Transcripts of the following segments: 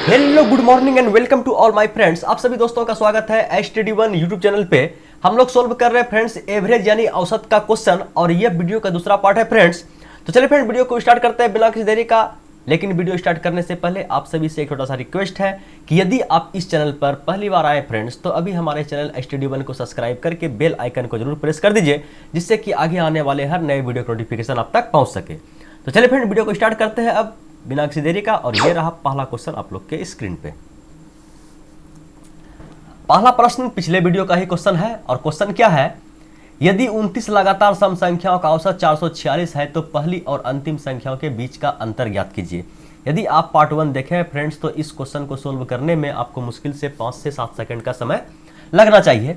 Hello good morning and welcome to all my friends. आप सभी दोस्तों का स्वागत है STD1 यूट्यूब चैनल पे। हम लोग सोल्व कर रहे हैं फ्रेंड्स एवरेज यानी औसत का क्वेश्चन और ये वीडियो का दूसरा पार्ट है फ्रेंड्स। तो चलिए फ्रेंड वीडियो को स्टार्ट करते हैं बिना किसी देरी का। लेकिन वीडियो स्टार्ट करने से पहले आप सभी से एक छोटा सा रिक्वेस्ट है कि यदि आप इस चैनल पर पहली बार आए फ्रेंड्स तो अभी हमारे चैनल STD1 को सब्सक्राइब करके बेल आइकन को जरूर प्रेस कर दीजिए, जिससे कि आगे आने वाले हर नए वीडियो का नोटिफिकेशन आप तक पहुंच सके। तो चलिए फ्रेंड वीडियो को स्टार्ट करते हैं अब बिना किसी देरी का। और ये रहा पहला क्वेश्चन आप लोग के स्क्रीन पे। पहला प्रश्न पिछले वीडियो का ही क्वेश्चन है और क्वेश्चन क्या है, यदि 29 लगातार सम संख्याओं का औसत 446 है तो पहली और अंतिम संख्याओं के बीच का अंतर ज्ञात कीजिए। यदि आप पार्ट 1 देखें फ्रेंड्स तो इस क्वेश्चन को सोल्व करने में आपको मुश्किल से 5 से 7 सेकंड का समय लगना चाहिए।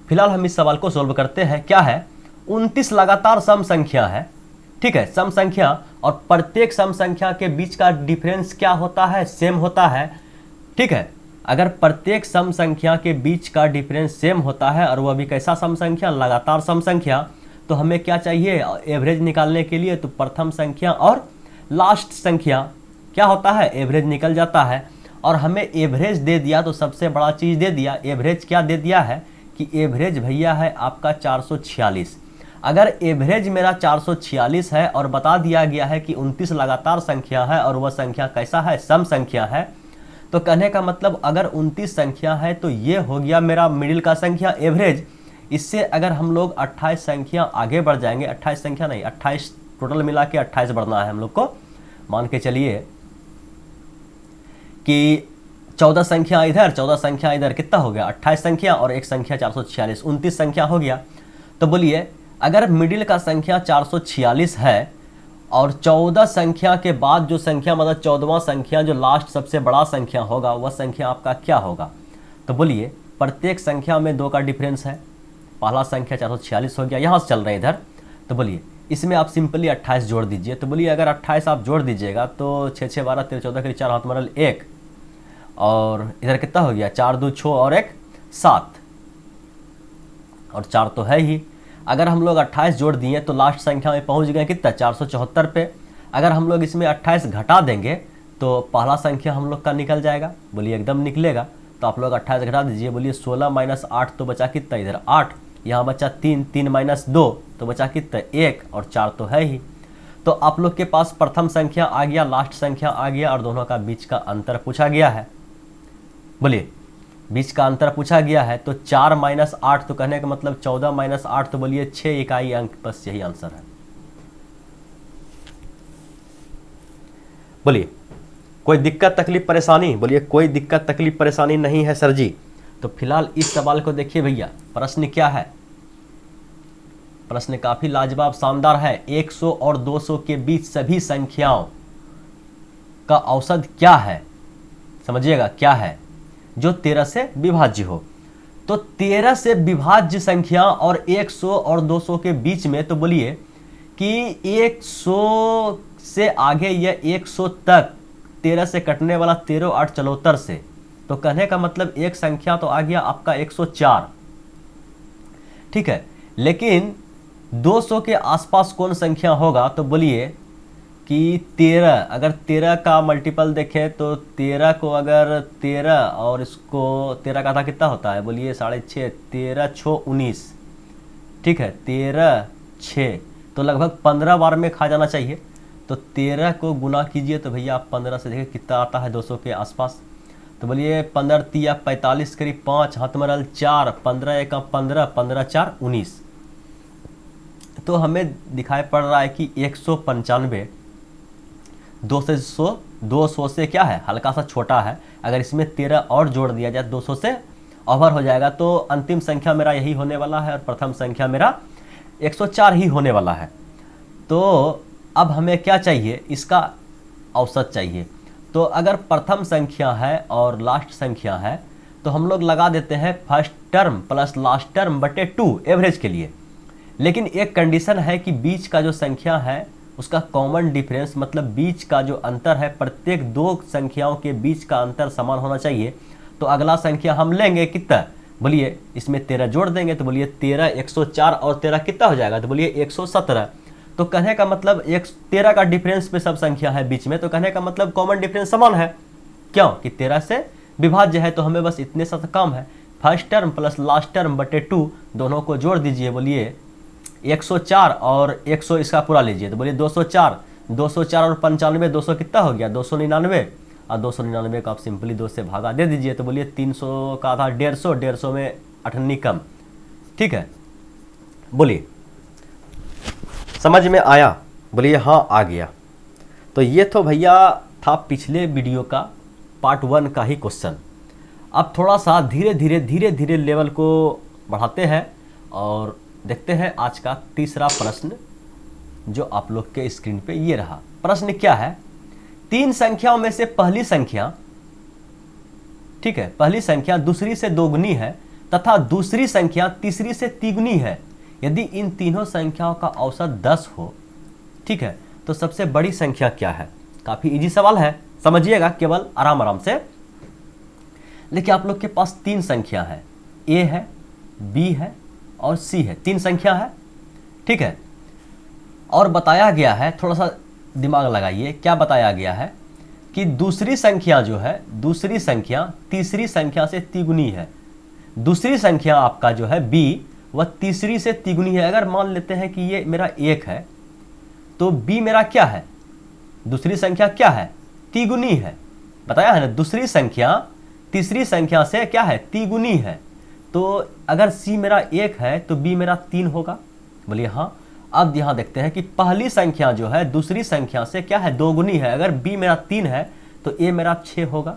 फिलहाल हम इस सवाल को सोल्व करते हैं। क्या है, 29 लगातार सम संख्या है, ठीक है, सम संख्या, और प्रत्येक सम संख्या के बीच का डिफरेंस क्या होता है, सेम होता है, ठीक है। अगर प्रत्येक सम संख्या के बीच का डिफरेंस सेम होता है और वह भी कैसा सम संख्या, लगातार सम संख्या, तो हमें क्या चाहिए एवरेज निकालने के लिए, तो प्रथम संख्या और लास्ट संख्या क्या होता है, एवरेज निकल जाता है। और हमें एवरेज दे दिया तो सबसे बड़ा चीज़ दे दिया, एवरेज क्या दे दिया है कि एवरेज भैया है आपका 446। अगर एवरेज मेरा 446 है और बता दिया गया है कि 29 लगातार संख्या है और वह संख्या कैसा है, सम संख्या है, तो कहने का मतलब अगर 29 संख्या है तो ये हो गया मेरा मिडिल का संख्या एवरेज। इससे अगर हम लोग 28 संख्या आगे बढ़ जाएंगे, 28 संख्या नहीं 28 टोटल मिला के 28 बढ़ना है हम लोग को। मान के चलिए कि 14 संख्या इधर 14 संख्या इधर, कितना हो गया 28 संख्या और एक संख्या 446, 29 संख्या हो गया। तो बोलिए अगर मिडिल का संख्या 446 है और 14 संख्या के बाद जो संख्या मतलब 14वां संख्या जो लास्ट सबसे बड़ा संख्या होगा वह संख्या आपका क्या होगा। तो बोलिए प्रत्येक संख्या में 2 का डिफरेंस है, पहला संख्या 446 हो गया, यहाँ से चल रहे हैं इधर। तो बोलिए इसमें आप सिंपली 28 जोड़ दीजिए। तो बोलिए अगर 28 आप जोड़ दीजिएगा तो 6 6 12 13 14 के 4 हाथ मरल 1 और इधर कितना हो गया 4 2 6 और 1 7 और 4 तो है ही। अगर हम लोग 28 जोड़ दिए तो लास्ट संख्या में पहुंच गए कितना 474 पे। अगर हम लोग इसमें 28 घटा देंगे तो पहला संख्या हम लोग का निकल जाएगा, बोलिए एकदम निकलेगा। तो आप लोग 28 घटा दीजिए, बोलिए 16 माइनस 8 तो बचा कितना इधर 8, यहाँ बचा 3, 3 माइनस 2 तो बचा कितना 1 और 4 तो है ही। तो आप लोग के पास प्रथम संख्या आ गया, लास्ट संख्या आ गया और दोनों का बीच का अंतर पूछा गया है। बोलिए बीच का अंतर पूछा गया है तो 4 माइनस 8 तो कहने का मतलब 14 माइनस 8 तो बोलिए 6 इकाई अंक, बस यही आंसर है। बोलिए कोई दिक्कत तकलीफ परेशानी, बोलिए कोई दिक्कत तकलीफ परेशानी नहीं है सर जी। तो फिलहाल इस सवाल को देखिए भैया, प्रश्न क्या है, प्रश्न काफी लाजवाब शानदार है। 100 और 200 के बीच सभी संख्याओं का औसत क्या है, समझिएगा क्या है, जो 13 से विभाज्य हो। तो 13 से विभाज्य संख्या और 100 और 200 के बीच में, तो बोलिए कि 100 से आगे या 100 तक 13 से कटने वाला 13 8 74 से, तो कहने का मतलब एक संख्या तो आ गया आपका 104, ठीक है। लेकिन 200 के आसपास कौन संख्या होगा, तो बोलिए कि 13, अगर 13 का मल्टीपल देखें तो 13 को अगर 13 और इसको 13 का था कितना होता है, बोलिए 6.5, 13 6 19, ठीक है, 13 6 तो लगभग 15 बार में खा जाना चाहिए। तो 13 को गुना कीजिए तो भैया आप 15 से देखिए कितना आता है 200 के आसपास। तो बोलिए 15 3 45 करीब 5 हाथ मरल 4, 15 1 15, 15 4 19। तो हमें दिखाई पड़ रहा है कि 195 200 से क्या है, हल्का सा छोटा है। अगर इसमें 13 और जोड़ दिया जाए 200 से ओवर हो जाएगा। तो अंतिम संख्या मेरा यही होने वाला है और प्रथम संख्या मेरा 104 ही होने वाला है। तो अब हमें क्या चाहिए, इसका औसत चाहिए। तो अगर प्रथम संख्या है और लास्ट संख्या है तो हम लोग लगा देते हैं first term plus last term बटे 2 एवरेज के लिए। लेकिन एक कंडीशन है कि बीच का जो संख्या है उसका कॉमन डिफरेंस, मतलब बीच का जो अंतर है, प्रत्येक 2 संख्याओं के बीच का अंतर समान होना चाहिए। तो अगला संख्या हम लेंगे कितना, बोलिए इसमें 13 जोड़ देंगे तो बोलिए 13 104 और 13 कितना हो जाएगा, तो बोलिए 117। तो कहने का मतलब 13 का डिफरेंस पे सब संख्या है बीच में, तो कहने का मतलब कॉमन डिफरेंस समान है। क्यों कि 13 से विभाज्य है, तो हमें बस इतने सा काम है, first term plus last term बटे 2 दोनों को जोड़ दीजिए, बोलिए 104 और 100 इसका पूरा लीजिए, तो बोलिए 204, 204 और 95, 200 कितना हो गया 299, और 299 को आप सिंपली 2 से भागा दे दीजिए, तो बोलिए 300 का आधा 150, 150 में 98 कम। ठीक है, बोलिए समझ में आया? बोलिए हाँ आ गया। तो ये तो भैया था पिछले वीडियो का पार्ट 1 का ही क्वेश्चन। अब थोड़ा सा धीरे धीरे लेवल को बढ़ाते हैं और देखते हैं आज का तीसरा प्रश्न, जो आप लोग के स्क्रीन पे ये रहा। प्रश्न क्या है, 3 संख्याओं में से पहली संख्या, ठीक है, पहली संख्या दूसरी से दोगुनी है तथा दूसरी संख्या तीसरी से तिगुनी है। यदि इन तीनों संख्याओं का औसत 10 हो, ठीक है, तो सबसे बड़ी संख्या क्या है? काफी इजी सवाल है, समझिएगा केवल आराम से। देखिए आप लोग के पास 3 संख्या है, ए है, बी है और सी है, 3 संख्या है, ठीक है। और बताया गया है, थोड़ा सा दिमाग लगाइए, क्या बताया गया है कि दूसरी संख्या जो है, दूसरी संख्या तीसरी संख्या से तिगुनी है। दूसरी संख्या आपका जो है बी, वह तीसरी से तिगुनी है। अगर मान लेते हैं कि ये मेरा 1 है, तो बी मेरा क्या है? दूसरी संख्या क्या है? तिगुनी है, बताया है ना। दूसरी संख्या तीसरी संख्या से क्या है? तिगुनी है। तो अगर सी मेरा 1 है तो बी मेरा 3 होगा, बोलिए हाँ। अब यहां देखते हैं कि पहली संख्या जो है दूसरी संख्या से क्या है? दोगुनी है। अगर बी मेरा 3 है तो ए मेरा 6 होगा,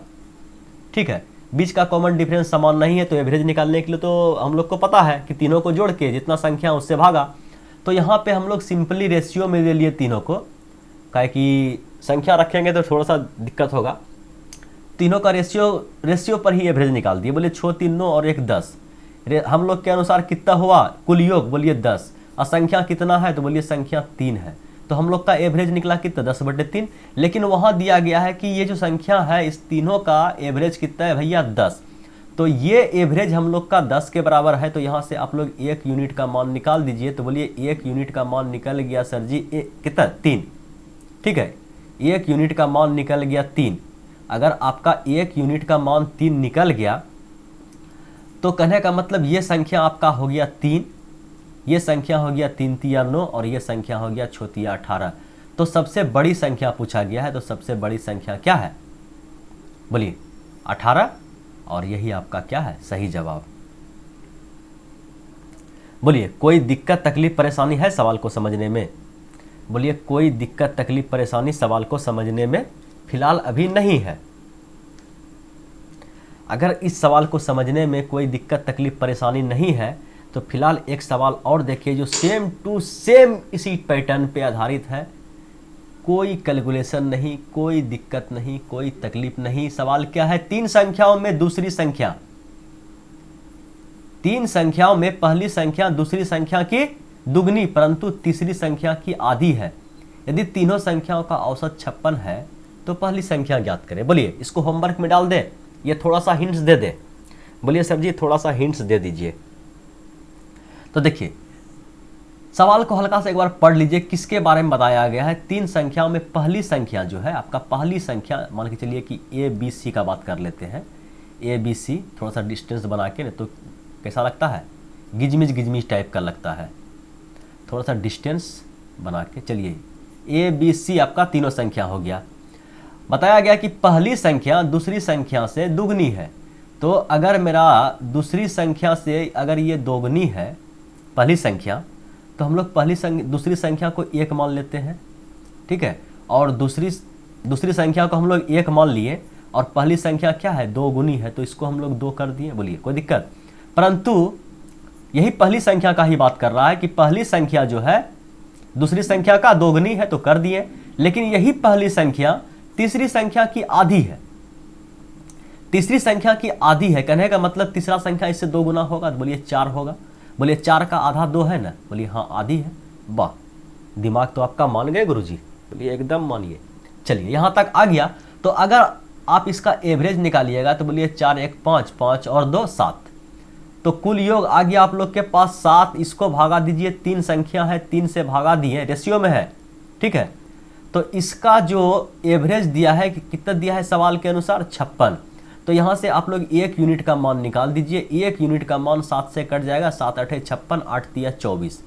ठीक है। बीच का कॉमन डिफरेंस समान नहीं है, तो एवरेज निकालने के लिए तो हम लोग को पता है कि तीनों को जोड़ के जितना संख्या उससे भागा। तो यहाँ पे हम लोग सिंपली रेशियो में ले लिए तीनों को, काहे कि संख्या रखेंगे तो थोड़ा सा दिक्कत होगा। तीनों का रेशियो पर ही एवरेज निकाल दिए, बोलिए 6 3 9 और 1 10। हम लोग के अनुसार कितना हुआ कुल योग? बोलिए 10। और संख्या कितना है? तो बोलिए संख्या 3 है। तो हम लोग का एवरेज निकला कितना? 10/3। लेकिन वहां दिया गया है कि ये जो संख्या है इस तीनों का एवरेज कितना है भैया? 10। तो ये एवरेज हम लोग का 10 के बराबर है। तो यहाँ से आप लोग 1 यूनिट का मान निकाल दीजिए। तो बोलिए 1 यूनिट का मान निकल गया सर जी कितना? 3, ठीक है। 1 यूनिट का मान निकल गया 3। अगर आपका 1 यूनिट का मान 3 निकल गया तो कहने का मतलब ये संख्या आपका हो गया 3, ये संख्या हो गया 3 3 9 और ये संख्या हो गया 6 3 18। तो सबसे बड़ी संख्या पूछा गया है, तो सबसे बड़ी संख्या क्या है? बोलिए 18, और यही आपका क्या है? सही जवाब। बोलिए कोई दिक्कत तकलीफ परेशानी है सवाल को समझने में? बोलिए कोई दिक्कत तकलीफ परेशानी सवाल को समझने में फिलहाल अभी नहीं है। अगर इस सवाल को समझने में कोई दिक्कत तकलीफ परेशानी नहीं है तो फिलहाल एक सवाल और देखिए जो सेम टू सेम इसी पैटर्न पे आधारित है। कोई कैलकुलेशन नहीं, कोई दिक्कत नहीं, कोई तकलीफ नहीं। सवाल क्या है? 3 संख्याओं में दूसरी संख्या, 3 संख्याओं में पहली संख्या दूसरी संख्या की दुगनी परंतु तीसरी संख्या की आधी है। यदि तीनों संख्याओं का औसत 56 है तो पहली संख्या ज्ञात करें। बोलिए इसको होमवर्क में डाल दे, ये थोड़ा सा हिंट्स दे दे। बोलिए सर जी थोड़ा सा हिंट्स दे दीजिए। तो देखिए सवाल को हल्का से एक बार पढ़ लीजिए, किसके बारे में बताया गया है? 3 संख्याओं में पहली संख्या जो है आपका, पहली संख्या मान के चलिए कि ए बी सी का बात कर लेते हैं। ए बी सी थोड़ा सा डिस्टेंस बना के, तो कैसा लगता है? गिजमिज टाइप का लगता है। थोड़ा सा डिस्टेंस बना के चलिए, ए बी सी आपका तीनों संख्या हो गया। बताया गया कि पहली संख्या दूसरी संख्या से दुगनी है। तो अगर मेरा दूसरी संख्या से अगर ये दोगुनी है पहली संख्या, तो हम लोग दूसरी संख्या को 1 मान लेते हैं, ठीक है। और दूसरी संख्या को हम लोग 1 मान लिए और पहली संख्या क्या है? 2 गुनी है, तो इसको हम लोग 2 कर दिए। बोलिए कोई दिक्कत? परंतु यही पहली संख्या का ही बात कर रहा है कि पहली संख्या जो है दूसरी संख्या का 2 गुनी है तो कर दिए। लेकिन यही पहली संख्या तीसरी संख्या की आधी है, तीसरी संख्या की आधी है। कहने का मतलब तीसरा संख्या इससे 2 गुना होगा, तो बोलिए 4 होगा। बोलिए 4 का आधा 2 है ना? बोलिए हाँ आधी है। वाह, दिमाग तो आपका मान गए गुरुजी। बोलिए एकदम मानिए। चलिए यहाँ तक आ गया। तो अगर आप इसका एवरेज निकालिएगा तो बोलिए 4 1 5, 5 और 2 7, तो कुल योग आ गया आप लोग के पास 7। इसको भागा दीजिए, 3 संख्या है, 3 से भागा दिए, रेशियो में है, ठीक है। तो इसका जो एवरेज दिया है कि कितना दिया है सवाल के अनुसार 56। तो यहाँ से आप लोग 1 यूनिट का मान निकाल दीजिए। 1 यूनिट का मान 7 से कट जाएगा, 7 8 56, 8 दिया 24।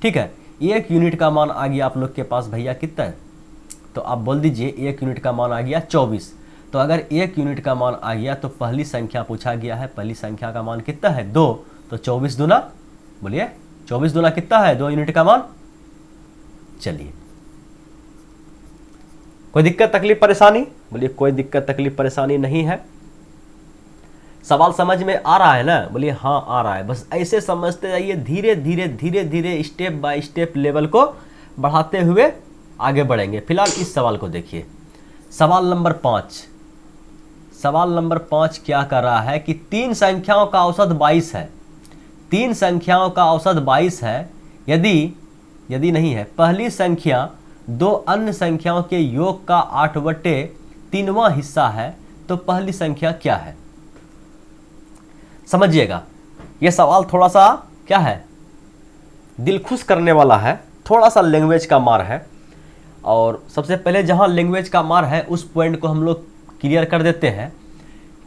ठीक है, 1 यूनिट का मान आ गया आप लोग के पास भैया कितना है, तो आप बोल दीजिए 1 यूनिट का मान आ गया 24। तो अगर 1 यूनिट का मान आ गया तो पहली संख्या पूछा गया है, पहली संख्या का मान कितना है 2। तो 24 दूना, बोलिए 24 दूना कितना है 2 यूनिट का मान। चलिए, कोई दिक्कत तकलीफ परेशानी, बोलिए कोई दिक्कत तकलीफ परेशानी नहीं है। सवाल समझ में आ रहा है ना, बोलिए हाँ आ रहा है। बस ऐसे समझते जाइए, धीरे धीरे धीरे धीरे स्टेप बाय स्टेप लेवल को बढ़ाते हुए आगे बढ़ेंगे। फिलहाल इस सवाल को देखिए, सवाल नंबर 5। सवाल नंबर 5 क्या कर रहा है कि 3 संख्याओं का औसत 22 है। 3 संख्याओं का औसत 22 है। यदि नहीं है, पहली संख्या 2 अन्य संख्याओं के योग का 8/3वां हिस्सा है, तो पहली संख्या क्या है। समझिएगा, यह सवाल थोड़ा सा क्या है, दिल खुश करने वाला है, थोड़ा सा लैंग्वेज का मार है। और सबसे पहले जहां लैंग्वेज का मार है उस पॉइंट को हम लोग क्लियर कर देते हैं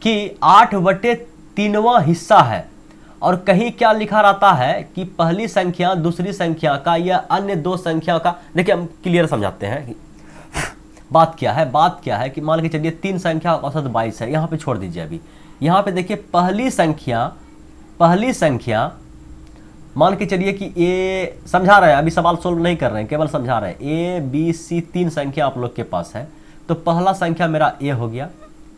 कि 8/3वां हिस्सा है। और कहीं क्या लिखा रहता है कि पहली संख्या दूसरी संख्या का या अन्य 2 संख्या का। देखिए हम क्लियर समझाते हैं कि बात क्या है। बात क्या है कि मान के चलिए 3 संख्या का औसत 22 है, यहाँ पे छोड़ दीजिए। अभी यहाँ पे देखिए पहली संख्या मान के चलिए कि ए, समझा रहे हैं, अभी सवाल सोल्व नहीं कर रहे हैं, केवल समझा रहे हैं। ए बी सी 3 संख्या आप लोग के पास है। तो पहला संख्या मेरा ए हो गया,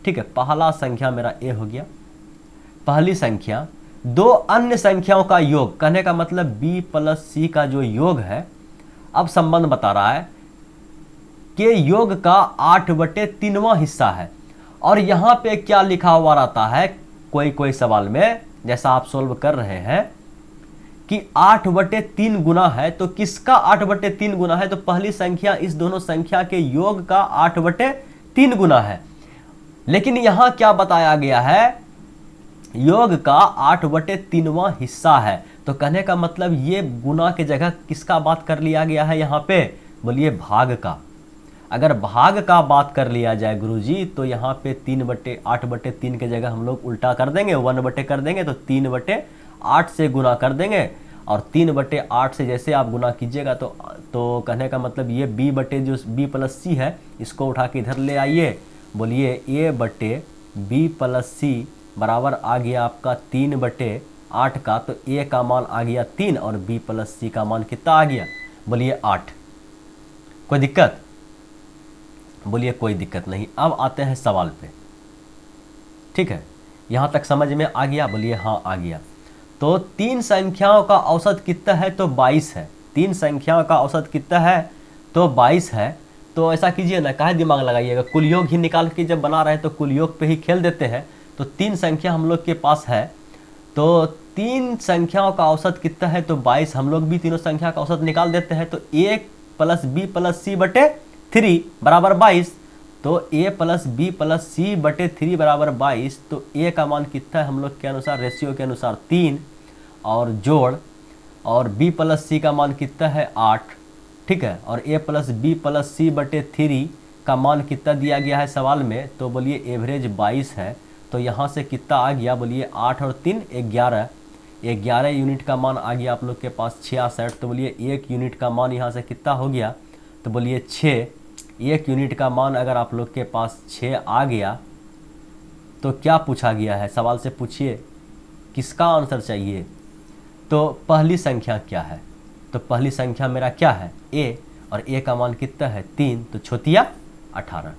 ठीक है, पहला संख्या मेरा ए हो गया। पहली संख्या 2 अन्य संख्याओं का योग, कहने का मतलब बी प्लस सी का जो योग है, अब संबंध बता रहा है कि योग का 8/3वां हिस्सा है। और यहां पे क्या लिखा हुआ रहता है कोई सवाल में, जैसा आप सोल्व कर रहे हैं कि 8/3 गुना है, तो किसका 8/3 गुना है, तो पहली संख्या इस दोनों संख्या के योग का 8/3 गुना है। लेकिन यहां क्या बताया गया है, योग का 8/3वां हिस्सा है। तो कहने का मतलब ये गुना की जगह किसका बात कर लिया गया है यहाँ पे, बोलिए भाग का। अगर भाग का बात कर लिया जाए गुरुजी, तो यहाँ पे 8/3 की जगह हम लोग उल्टा कर देंगे, 1/8 कर देंगे, तो 3/8 से गुना कर देंगे। और 3/8 से जैसे आप गुना कीजिएगा तो कहने का मतलब ये जो बी प्लस सी है, इसको उठा के इधर ले आइए। बोलिए a/b प्लस सी बराबर आ गया आपका 3/8 का। तो a का मान आ गया 3 और b प्लस सी का मान कितना आ गया, बोलिए 8। कोई दिक्कत, बोलिए कोई दिक्कत नहीं। अब आते हैं सवाल पे, ठीक है, यहां तक समझ में आ गया, बोलिए हाँ आ गया। तो 3 संख्याओं का औसत कितना है, तो 22 है। 3 संख्याओं का औसत कितना है, तो 22 है। तो ऐसा कीजिए ना, काहे दिमाग लगाइएगा, कुल योग ही निकाल के जब बना रहे हैं तो कुल योग पे ही खेल देते हैं। तो 3 संख्या हम लोग के पास है, तो 3 संख्याओं का औसत कितना है, तो 22। हम लोग भी तीनों संख्या का औसत निकाल देते हैं। तो a प्लस बी प्लस सी बटे 3 बराबर 22। तो a प्लस बी प्लस सी बटे 3 बराबर 22। तो a का मान कितना है हम लोग के अनुसार, रेशियो के अनुसार 3 और जोड़, और b प्लस सी का मान कितना है 8, ठीक है। और a प्लस बी प्लस सी बटे 3 का मान कितना दिया गया है सवाल में, तो बोलिए एवरेज 22 है। तो यहाँ से कितना आ गया, बोलिए 8 और 3 11 यूनिट का मान आ गया आप लोग के पास 66। तो बोलिए 1 यूनिट का मान यहाँ से कितना हो गया, तो बोलिए 6। 1 यूनिट का मान अगर आप लोग के पास 6 आ गया तो क्या पूछा गया है, सवाल से पूछिए किसका आंसर चाहिए। तो पहली संख्या क्या है, तो पहली संख्या मेरा क्या है a, और a का मान कितना है 3, तो छोतिया 18।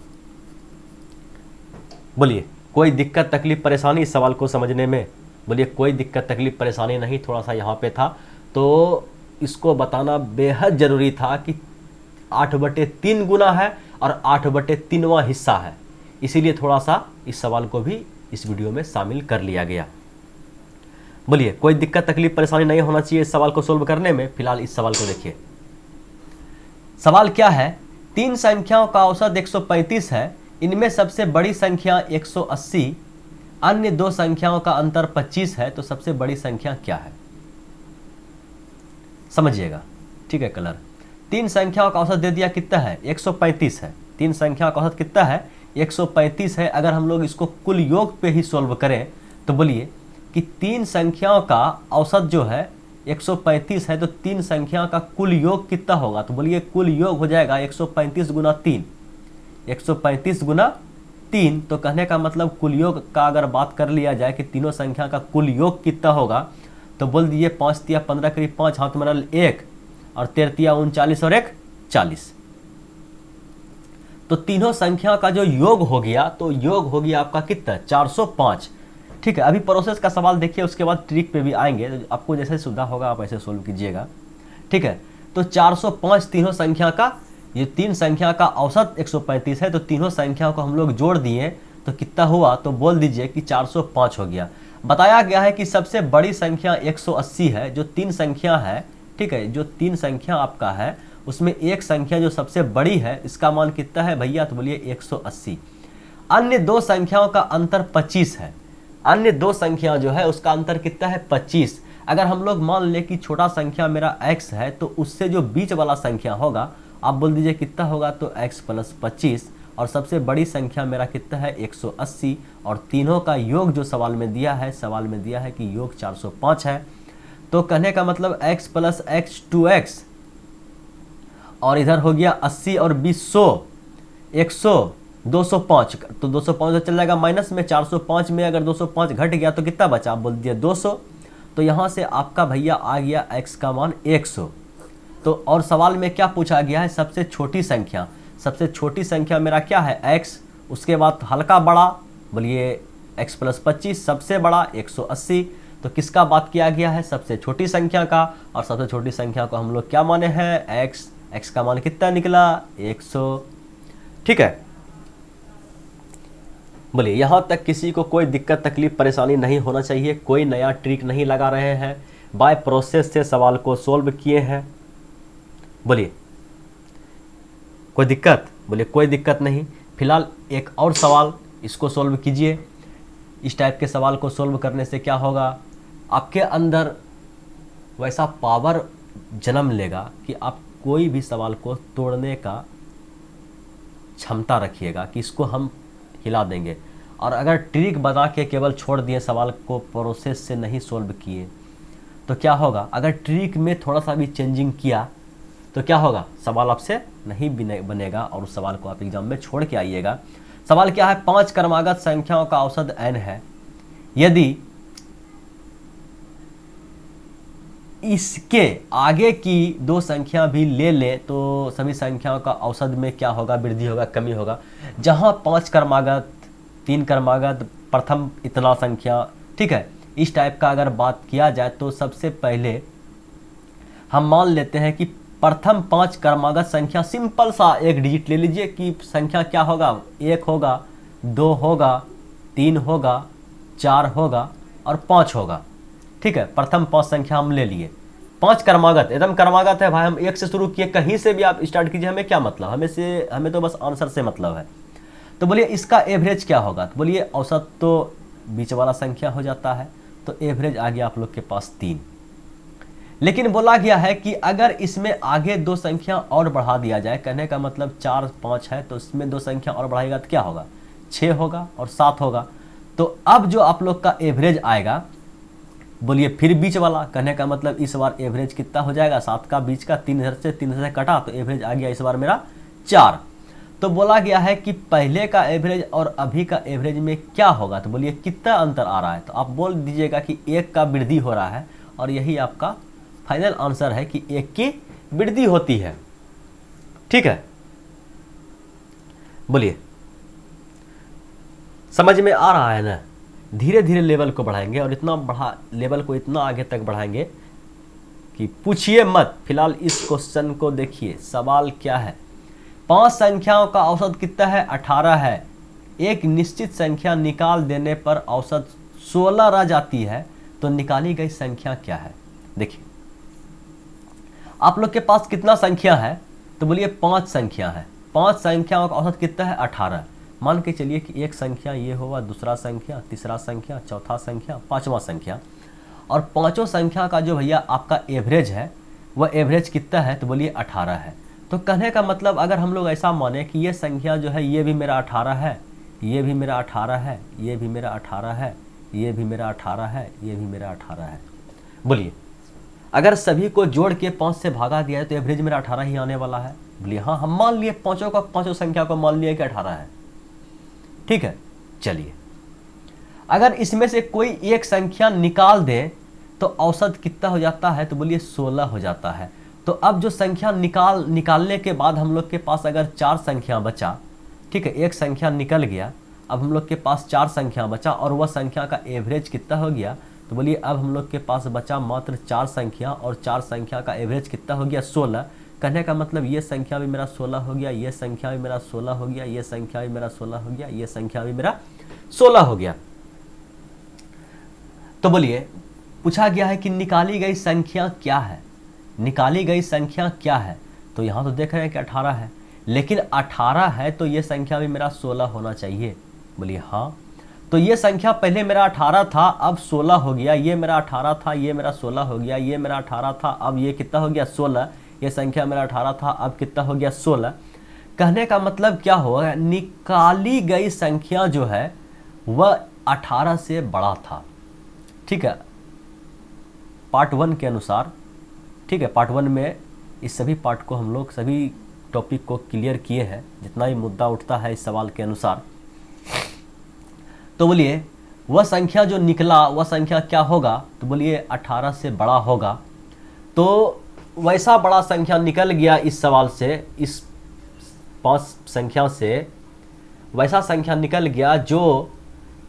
बोलिए कोई दिक्कत तकलीफ परेशानी इस सवाल को समझने में, बोलिए कोई दिक्कत तकलीफ परेशानी नहीं। थोड़ा सा यहाँ पे था तो इसको बताना बेहद ज़रूरी था कि 8/3 गुना है और 8/3वां हिस्सा है, इसीलिए थोड़ा सा इस सवाल को भी इस वीडियो में शामिल कर लिया गया। बोलिए कोई दिक्कत तकलीफ परेशानी नहीं होना चाहिए इस सवाल को सोल्व करने में। फिलहाल इस सवाल को देखिए, सवाल क्या है, 3 संख्याओं का औसत 135 है, इनमें सबसे बड़ी संख्या 180, अन्य 2 संख्याओं का अंतर 25 है, तो सबसे बड़ी संख्या क्या है। समझिएगा, ठीक है कलर। तीन संख्याओं का औसत दे दिया कितना है 135 है। तीन संख्याओं का औसत कितना है 135 है। अगर हम लोग इसको कुल योग पे ही सोल्व करें तो बोलिए कि तीन संख्याओं का औसत जो है 135 है, तो तीन संख्याओं का कुल योग कितना होगा, तो बोलिए कुल योग हो जाएगा 135 गुना 3, 135 गुना 3। तो कहने का मतलब कुल योग का अगर बात कर लिया जाए कि तीनों संख्या का कुल योग कितना होगा, तो बोल दीजिए 5 तिया 15 करीब 5 हाथ में 1 और 13 तिया 39 और 1 40। तो तीनों संख्या का जो योग हो गया, तो योग हो गया आपका कितना 405। ठीक है, अभी प्रोसेस का सवाल देखिए, उसके बाद ट्रिक पे भी आएंगे। तो आपको जैसे सुविधा होगा आप ऐसे सोल्व कीजिएगा। ठीक है, तो 405 तीनों संख्या का, ये तीन संख्या का औसत 135 है, तो तीनों संख्याओं को हम लोग जोड़ दिए तो कितना हुआ, तो बोल दीजिए कि 405 हो गया। बताया गया है कि सबसे बड़ी संख्या 180 है, जो तीन संख्या है। ठीक है, जो तीन संख्या आपका है उसमें एक संख्या जो सबसे बड़ी है, इसका मान कितना है भैया, तो बोलिए 180। अन्य दो संख्याओं का अंतर 25 है। अन्य दो संख्या जो है उसका अंतर कितना है 25। अगर हम लोग मान ले कि छोटा संख्या मेरा x है, तो उससे जो बीच वाला संख्या होगा आप बोल दीजिए कितना होगा, तो x प्लस 25, और सबसे बड़ी संख्या मेरा कितना है 180, और तीनों का योग जो सवाल में दिया है, सवाल में दिया है कि योग 405 है। तो कहने का मतलब x प्लस x 2x, और इधर हो गया 80 और 20 100 205, तो 205 तो चल जाएगा माइनस में, 405 में अगर 205 घट गया तो कितना बचा, आप बोल दिए 200। तो यहाँ से आपका भैया आ गया x का मान 100। तो और सवाल में क्या पूछा गया है, सबसे छोटी संख्या। सबसे छोटी संख्या मेरा क्या है x, उसके बाद हल्का बड़ा बोलिए x प्लस 25, सबसे बड़ा 180। तो किसका बात किया गया है, सबसे छोटी संख्या का, और सबसे छोटी संख्या को हम लोग क्या माने हैं x का मान कितना निकला 100। ठीक है, बोलिए यहाँ तक किसी को कोई दिक्कत तकलीफ परेशानी नहीं होना चाहिए, कोई नया ट्रिक नहीं लगा रहे हैं, बाय प्रोसेस से सवाल को सोल्व किए हैं। बोलिए कोई दिक्कत, बोलिए कोई दिक्कत नहीं। फिलहाल एक और सवाल, इसको सोल्व कीजिए। इस टाइप के सवाल को सोल्व करने से क्या होगा, आपके अंदर वैसा पावर जन्म लेगा कि आप कोई भी सवाल को तोड़ने का क्षमता रखिएगा कि इसको हम हिला देंगे। और अगर ट्रिक बता के केवल छोड़ दिए, सवाल को प्रोसेस से नहीं सोल्व किए, तो क्या होगा, अगर ट्रिक में थोड़ा सा भी चेंजिंग किया तो क्या होगा, सवाल आपसे नहीं बनेगा और उस सवाल को आप एग्जाम में छोड़ के आइएगा। सवाल क्या है, 5 क्रमागत संख्याओं का औसत n है, यदि इसके आगे की दो संख्या भी ले लें तो सभी संख्याओं का औसत में क्या होगा, वृद्धि होगा कमी होगा। जहां 5 क्रमागत 3 क्रमागत प्रथम इतना संख्या, ठीक है, इस टाइप का अगर बात किया जाए तो सबसे पहले हम मान लेते हैं कि प्रथम 5 क्रमागत संख्या, सिंपल सा एक डिजिट ले लीजिए कि संख्या क्या होगा, 1 होगा, 2 होगा, 3 होगा, 4 होगा और 5 होगा। ठीक है, प्रथम 5 संख्या हम ले लिए, 5 क्रमागत, एकदम क्रमागत है भाई, हम 1 से शुरू किए, कहीं से भी आप स्टार्ट कीजिए, हमें क्या मतलब, हमें तो बस आंसर से मतलब है। तो बोलिए इसका एवरेज क्या होगा, तो बोलिए औसत तो बीच वाला संख्या हो जाता है, तो एवरेज आ गया आप लोग के पास 3। लेकिन बोला गया है कि अगर इसमें आगे दो संख्या और बढ़ा दिया जाए, कहने का मतलब 4 5 है, तो इसमें दो संख्या और बढ़ाएगा तो क्या होगा, 6 होगा और 7 होगा। तो अब जो आप लोग का एवरेज आएगा, बोलिए फिर बीच वाला, कहने का मतलब इस बार एवरेज कितना हो जाएगा, 7 का बीच का 3 इधर से कटा, तो एवरेज आ गया इस बार मेरा 4। तो बोला गया है कि पहले का एवरेज और अभी का एवरेज में क्या होगा, तो बोलिए कितना अंतर आ रहा है, तो आप बोल दीजिएगा कि 1 का वृद्धि हो रहा है, और यही आपका फाइनल आंसर है कि 1 की वृद्धि होती है। ठीक है, बोलिए समझ में आ रहा है ना। धीरे धीरे लेवल को बढ़ाएंगे और इतना बढ़ा लेवल को इतना आगे तक बढ़ाएंगे कि पूछिए मत। फिलहाल इस क्वेश्चन को देखिए, सवाल क्या है, 5 संख्याओं का औसत कितना है, 18 है। एक निश्चित संख्या निकाल देने पर औसत 16 रह जाती है, तो निकाली गई संख्या क्या है। देखिए आप लोग के पास कितना संख्या है, तो बोलिए 5 संख्या है, 5 संख्याओं का औसत कितना है 18। मान के चलिए कि एक संख्या ये होगा, दूसरा संख्या, तीसरा संख्या, चौथा संख्या, 5वां संख्या, और पांचों संख्या का जो भैया आपका एवरेज है, वह एवरेज कितना है, तो बोलिए 18 है। तो कहने का मतलब अगर हम लोग ऐसा माने कि ये संख्या जो है ये भी मेरा 18 है, ये भी मेरा 18 है, ये भी मेरा 18 है, ये भी मेरा 18 है, ये भी मेरा 18 है, बोलिए अगर सभी को जोड़ के 5 से भागा दिया है तो एवरेज मेरा 18 ही आने वाला है। बोलिए हाँ, हम मान लिए पाँचों संख्या को मान लिए कि 18 है, ठीक है। चलिए अगर इसमें से कोई एक संख्या निकाल दें तो औसत कितना हो जाता है, तो बोलिए 16 हो जाता है। तो अब जो संख्या निकालने के बाद हम लोग के पास अगर 4 संख्या बचा, ठीक है, एक संख्या निकल गया, अब हम लोग के पास 4 संख्या बचा और वह संख्या का एवरेज कितना हो गया, तो बोलिए अब हम लोग के पास बचा मात्र 4 संख्या और 4 संख्या का एवरेज कितना हो गया, 16। कहने का मतलब ये संख्या भी मेरा 16 हो गया, ये संख्या भी मेरा 16 हो गया, ये संख्या भी मेरा 16 हो गया, ये संख्या भी मेरा 16 हो गया। तो बोलिए पूछा गया है कि निकाली गई संख्या क्या है, निकाली गई संख्या क्या है। तो यहाँ तो देख रहे हैं कि 18 है, लेकिन 18 है तो ये संख्या भी मेरा 16 होना चाहिए। बोलिए हाँ, तो ये संख्या पहले मेरा 18 था, अब 16 हो गया, ये मेरा 18 था, ये मेरा 16 हो गया, ये मेरा 18 था, अब ये कितना हो गया 16, ये संख्या मेरा 18 था, अब कितना हो गया 16। कहने का मतलब क्या होगा, निकाली गई संख्या जो है वह 18 से बड़ा था, ठीक है, पार्ट 1 के अनुसार, ठीक है। पार्ट 1 में इस सभी पार्ट को हम लोग सभी टॉपिक को क्लियर किए हैं, जितना भी मुद्दा उठता है इस सवाल के अनुसार। तो बोलिए वह संख्या जो निकला वह संख्या क्या होगा, तो बोलिए 18 से बड़ा होगा। तो वैसा बड़ा संख्या निकल गया इस सवाल से, इस 5 संख्या से वैसा संख्या निकल गया जो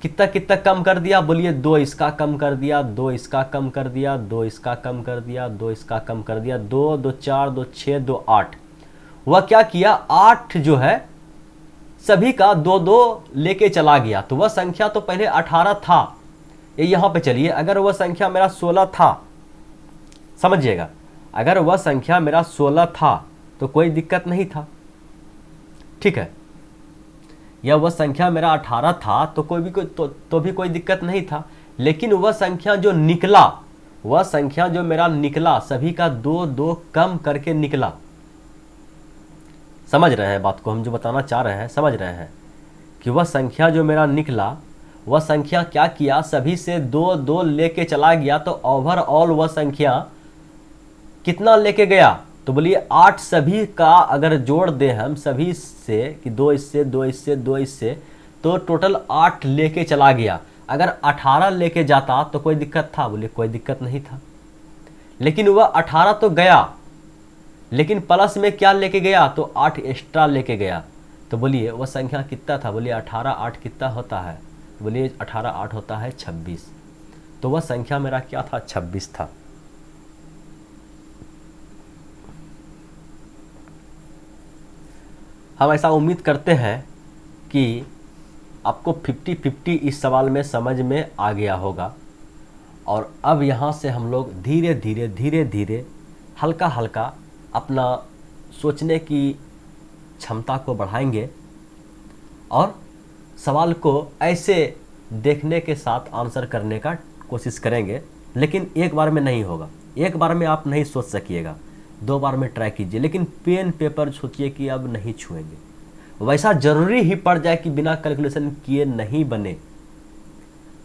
कितना कितना कम कर दिया, बोलिए 2 इसका कम कर दिया, 2 इसका कम कर दिया, 2 इसका कम कर दिया, 2 इसका कम कर दिया, 2 2 4 2 6 2 8। वह क्या किया, 8 जो है सभी का 2 2 लेके चला गया। तो वह संख्या तो पहले 18 था, ये यहाँ पे चलिए, अगर वह संख्या मेरा 16 था, समझिएगा, अगर वह संख्या मेरा 16 था तो कोई दिक्कत नहीं था, ठीक है, या वह संख्या मेरा 18 था तो भी कोई दिक्कत नहीं था। लेकिन वह संख्या जो निकला, वह संख्या जो मेरा निकला सभी का 2 2 कम करके निकला। समझ रहे हैं बात को, हम जो बताना चाह रहे हैं समझ रहे हैं कि वह संख्या जो मेरा निकला वह संख्या क्या किया, सभी से 2 2 लेके चला गया। तो ओवरऑल वह संख्या कितना लेके गया, तो बोलिए 8 सभी का अगर जोड़ दें हम सभी से कि 2 इससे 2 इससे 2 इससे, तो टोटल 8 लेके चला गया। अगर 18 लेके जाता तो कोई दिक्कत था, बोलिए कोई दिक्कत नहीं था। लेकिन वह 18 तो गया, लेकिन प्लस में क्या लेके गया, तो 8 एक्स्ट्रा लेके गया। तो बोलिए वह संख्या कितना था, बोलिए 18 8 कितना होता है, बोलिए 18 8 होता है 26। तो वह संख्या मेरा क्या था, 26 था। हम ऐसा उम्मीद करते हैं कि आपको 50-50 इस सवाल में समझ में आ गया होगा। और अब यहाँ से हम लोग धीरे धीरे हल्का हल्का अपना सोचने की क्षमता को बढ़ाएंगे और सवाल को ऐसे देखने के साथ आंसर करने का कोशिश करेंगे। लेकिन एक बार में नहीं होगा, एक बार में आप नहीं सोच सकिएगा, 2 बार में ट्राई कीजिए। लेकिन पेन पेपर सोचिए कि अब नहीं छुएंगे, वैसा जरूरी ही पड़ जाए कि बिना कैलकुलेशन किए नहीं बने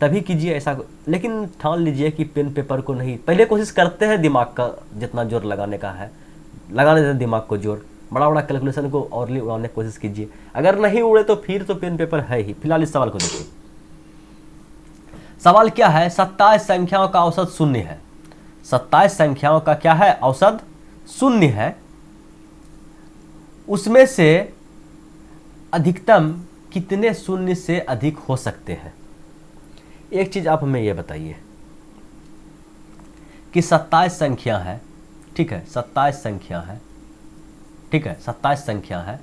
तभी कीजिए ऐसा। लेकिन ठान लीजिए कि पेन पेपर को नहीं, पहले कोशिश करते हैं दिमाग का जितना जोर लगाने का है, लगाने देते दिमाग को जोर, बड़ा बड़ा कैलकुलेशन को और उड़ाने की कोशिश कीजिए। अगर नहीं उड़े तो फिर तो पेन पेपर है ही। फिलहाल इस सवाल को देखिए। सवाल क्या है, 27 संख्याओं का औसत 0 है। 27 संख्याओं का क्या है, औसत 0 है। उसमें से अधिकतम कितने 0 से अधिक हो सकते हैं। एक चीज आप हमें यह बताइए कि 27 संख्या है, ठीक है, 27 संख्या है, ठीक है, 27 संख्या है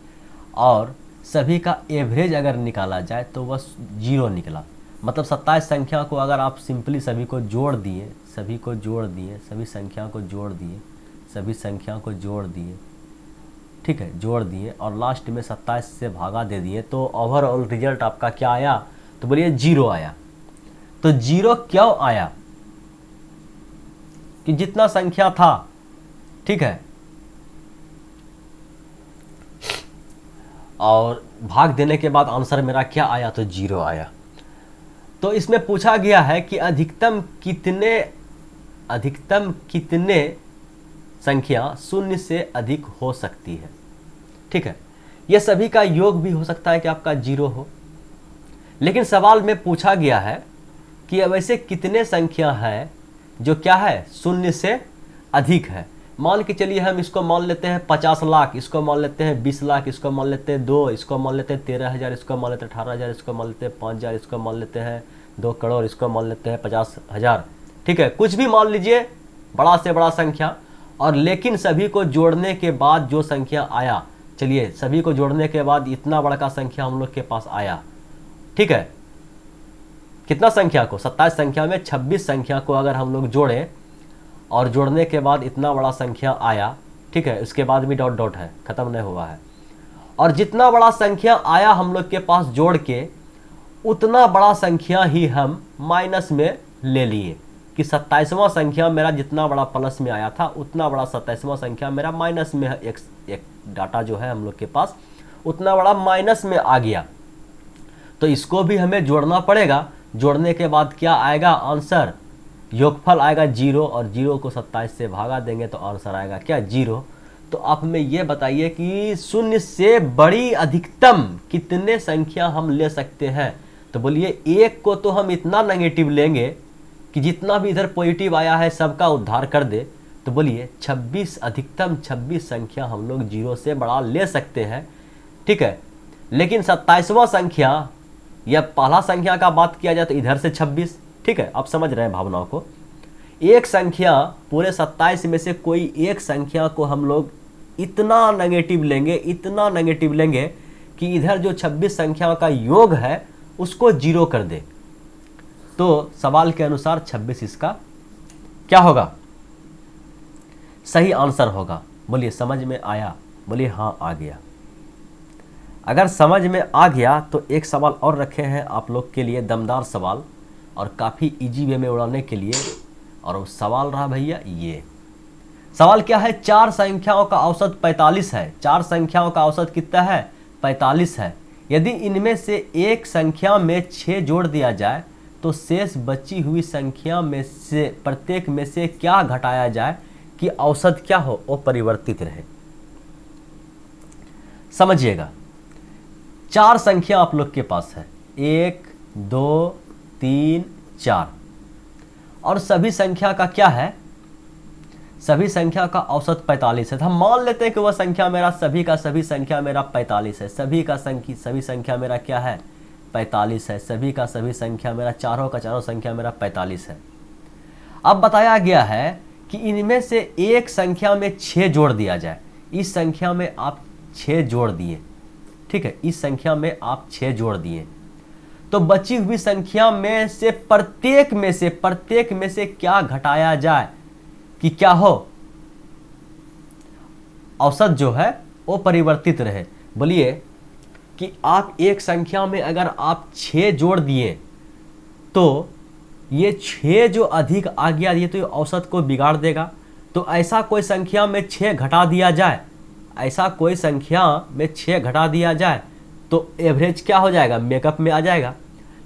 और सभी का एवरेज अगर निकाला जाए तो वह 0 निकला। मतलब 27 संख्या को अगर आप सिंपली सभी को जोड़ दिए, सभी को जोड़ दिए, सभी संख्या को जोड़ दिए, सभी संख्या को जोड़ दिए, ठीक है, जोड़ दिए और लास्ट में 27 से भागा दे दिए, तो ओवरऑल रिजल्ट आपका क्या आया, तो बोलिए 0 आया। तो 0 क्यों आया कि जितना संख्या था ठीक है, और भाग देने के बाद आंसर मेरा क्या आया, तो 0 आया। तो इसमें पूछा गया है कि अधिकतम कितने संख्या शून्य से अधिक हो सकती है। ठीक है, यह सभी का योग भी हो सकता है कि आपका 0 हो, लेकिन सवाल में पूछा गया है कि अब ऐसे कितने संख्या है जो क्या है, शून्य से अधिक है। मान के चलिए हम इसको मान लेते हैं 50 लाख, इसको मान लेते हैं 20 लाख, इसको मान लेते हैं 2, इसको मान लेते हैं 13,000, इसको मान लेते हैं 18,000, इसको मान लेते हैं 5,000, इसको मान लेते हैं 2 करोड़, इसको मान लेते हैं 50,000। ठीक है, कुछ भी मान लीजिए, बड़ा से बड़ा संख्या, और लेकिन सभी को जोड़ने के बाद जो संख्या आया, चलिए सभी को जोड़ने के बाद इतना बड़ा का संख्या हम लोग के पास आया। ठीक है, कितना संख्या को, 27 संख्या में 26 संख्या को अगर हम लोग जोड़ें और जोड़ने के बाद इतना बड़ा संख्या आया। ठीक है, उसके बाद भी डॉट डॉट है, खत्म नहीं हुआ है, और जितना बड़ा संख्या आया हम लोग के पास जोड़ के, उतना बड़ा संख्या ही हम माइनस में ले लिए कि 27वां संख्या मेरा जितना बड़ा प्लस में आया था, उतना बड़ा 27वां संख्या मेरा माइनस में है। एक डाटा जो है हम लोग के पास उतना बड़ा माइनस में आ गया, तो इसको भी हमें जोड़ना पड़ेगा। जोड़ने के बाद क्या आएगा, आंसर, योगफल आएगा 0, और 0 को 27 से भागा देंगे तो आंसर आएगा क्या, 0। तो आप हमें ये बताइए कि शून्य से बड़ी अधिकतम कितने संख्या हम ले सकते हैं। तो बोलिए 1 को तो हम इतना नेगेटिव लेंगे कि जितना भी इधर पॉजिटिव आया है सबका उद्धार कर दे। तो बोलिए 26, अधिकतम 26 संख्या हम लोग 0 से बड़ा ले सकते हैं। ठीक है, लेकिन 27वां संख्या या पहला संख्या का बात किया जाए तो इधर से 26। ठीक है, आप समझ रहे हैं भावनाओं को। एक संख्या पूरे 27 में से कोई एक संख्या को हम लोग इतना नेगेटिव लेंगे कि इधर जो 26 संख्याओं का योग है उसको 0 कर दे। तो सवाल के अनुसार 26 इसका क्या होगा, सही आंसर होगा। बोलिए समझ में आया, बोलिए हाँ आ गया। अगर समझ में आ गया तो एक सवाल और रखे हैं आप लोग के लिए, दमदार सवाल और काफ़ी इजी वे में उड़ाने के लिए। और वो सवाल रहा भैया, ये सवाल क्या है, 4 संख्याओं का औसत 45 है। 4 संख्याओं का औसत कितना है, 45 है। यदि इनमें से एक संख्या में 6 जोड़ दिया जाए तो शेष बची हुई संख्या में से प्रत्येक में से क्या घटाया जाए कि औसत क्या हो, वो परिवर्तित रहे। समझिएगा, 4 संख्या आप लोग के पास है, 1, 2, 3, 4, और सभी संख्या का क्या है, सभी संख्या का औसत 45 है। तो हम मान लेते हैं कि वह संख्या मेरा, सभी का सभी संख्या मेरा 45 है। सभी संख्या मेरा क्या है, 45 है। सभी का सभी संख्या मेरा, चारों का चारों संख्या मेरा 45 है। अब बताया गया है कि इनमें से एक संख्या में 6 जोड़ दिया जाए। इस संख्या में आप 6 जोड़ दिए, ठीक है, इस संख्या में आप 6 जोड़ दिए, तो बची हुई संख्या में से प्रत्येक में से क्या घटाया जाए कि क्या हो, औसत जो है वो परिवर्तित रहे। बोलिए कि आप एक संख्या में अगर आप 6 जोड़ दिए तो ये 6 जो अधिक आ गया, ये तो ये औसत को बिगाड़ देगा। तो ऐसा कोई संख्या में 6 घटा दिया जाए, ऐसा कोई संख्या में 6 घटा दिया जाए तो एवरेज क्या हो जाएगा, मेकअप में आ जाएगा।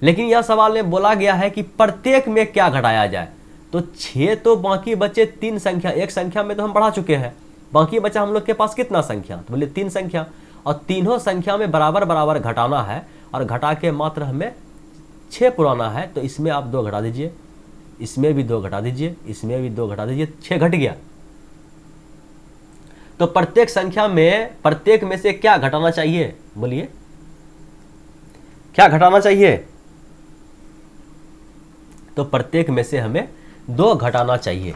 लेकिन यह सवाल में बोला गया है कि प्रत्येक में क्या घटाया जाए। तो 6 तो बाकी बचे 3 संख्या, एक संख्या में तो हम बढ़ा चुके हैं, बाकी बचा हम लोग के पास कितना संख्या, तो बोले 3 संख्या, और तीनों संख्या में बराबर बराबर घटाना है, और घटा के मात्र हमें 6 पुराना है। तो इसमें आप 2 घटा दीजिए, इसमें भी 2 घटा दीजिए, इसमें भी 2 घटा दीजिए, 6 घट गया। तो प्रत्येक संख्या में, प्रत्येक में से क्या घटाना चाहिए, बोलिए क्या घटाना चाहिए, तो प्रत्येक में से हमें 2 घटाना चाहिए।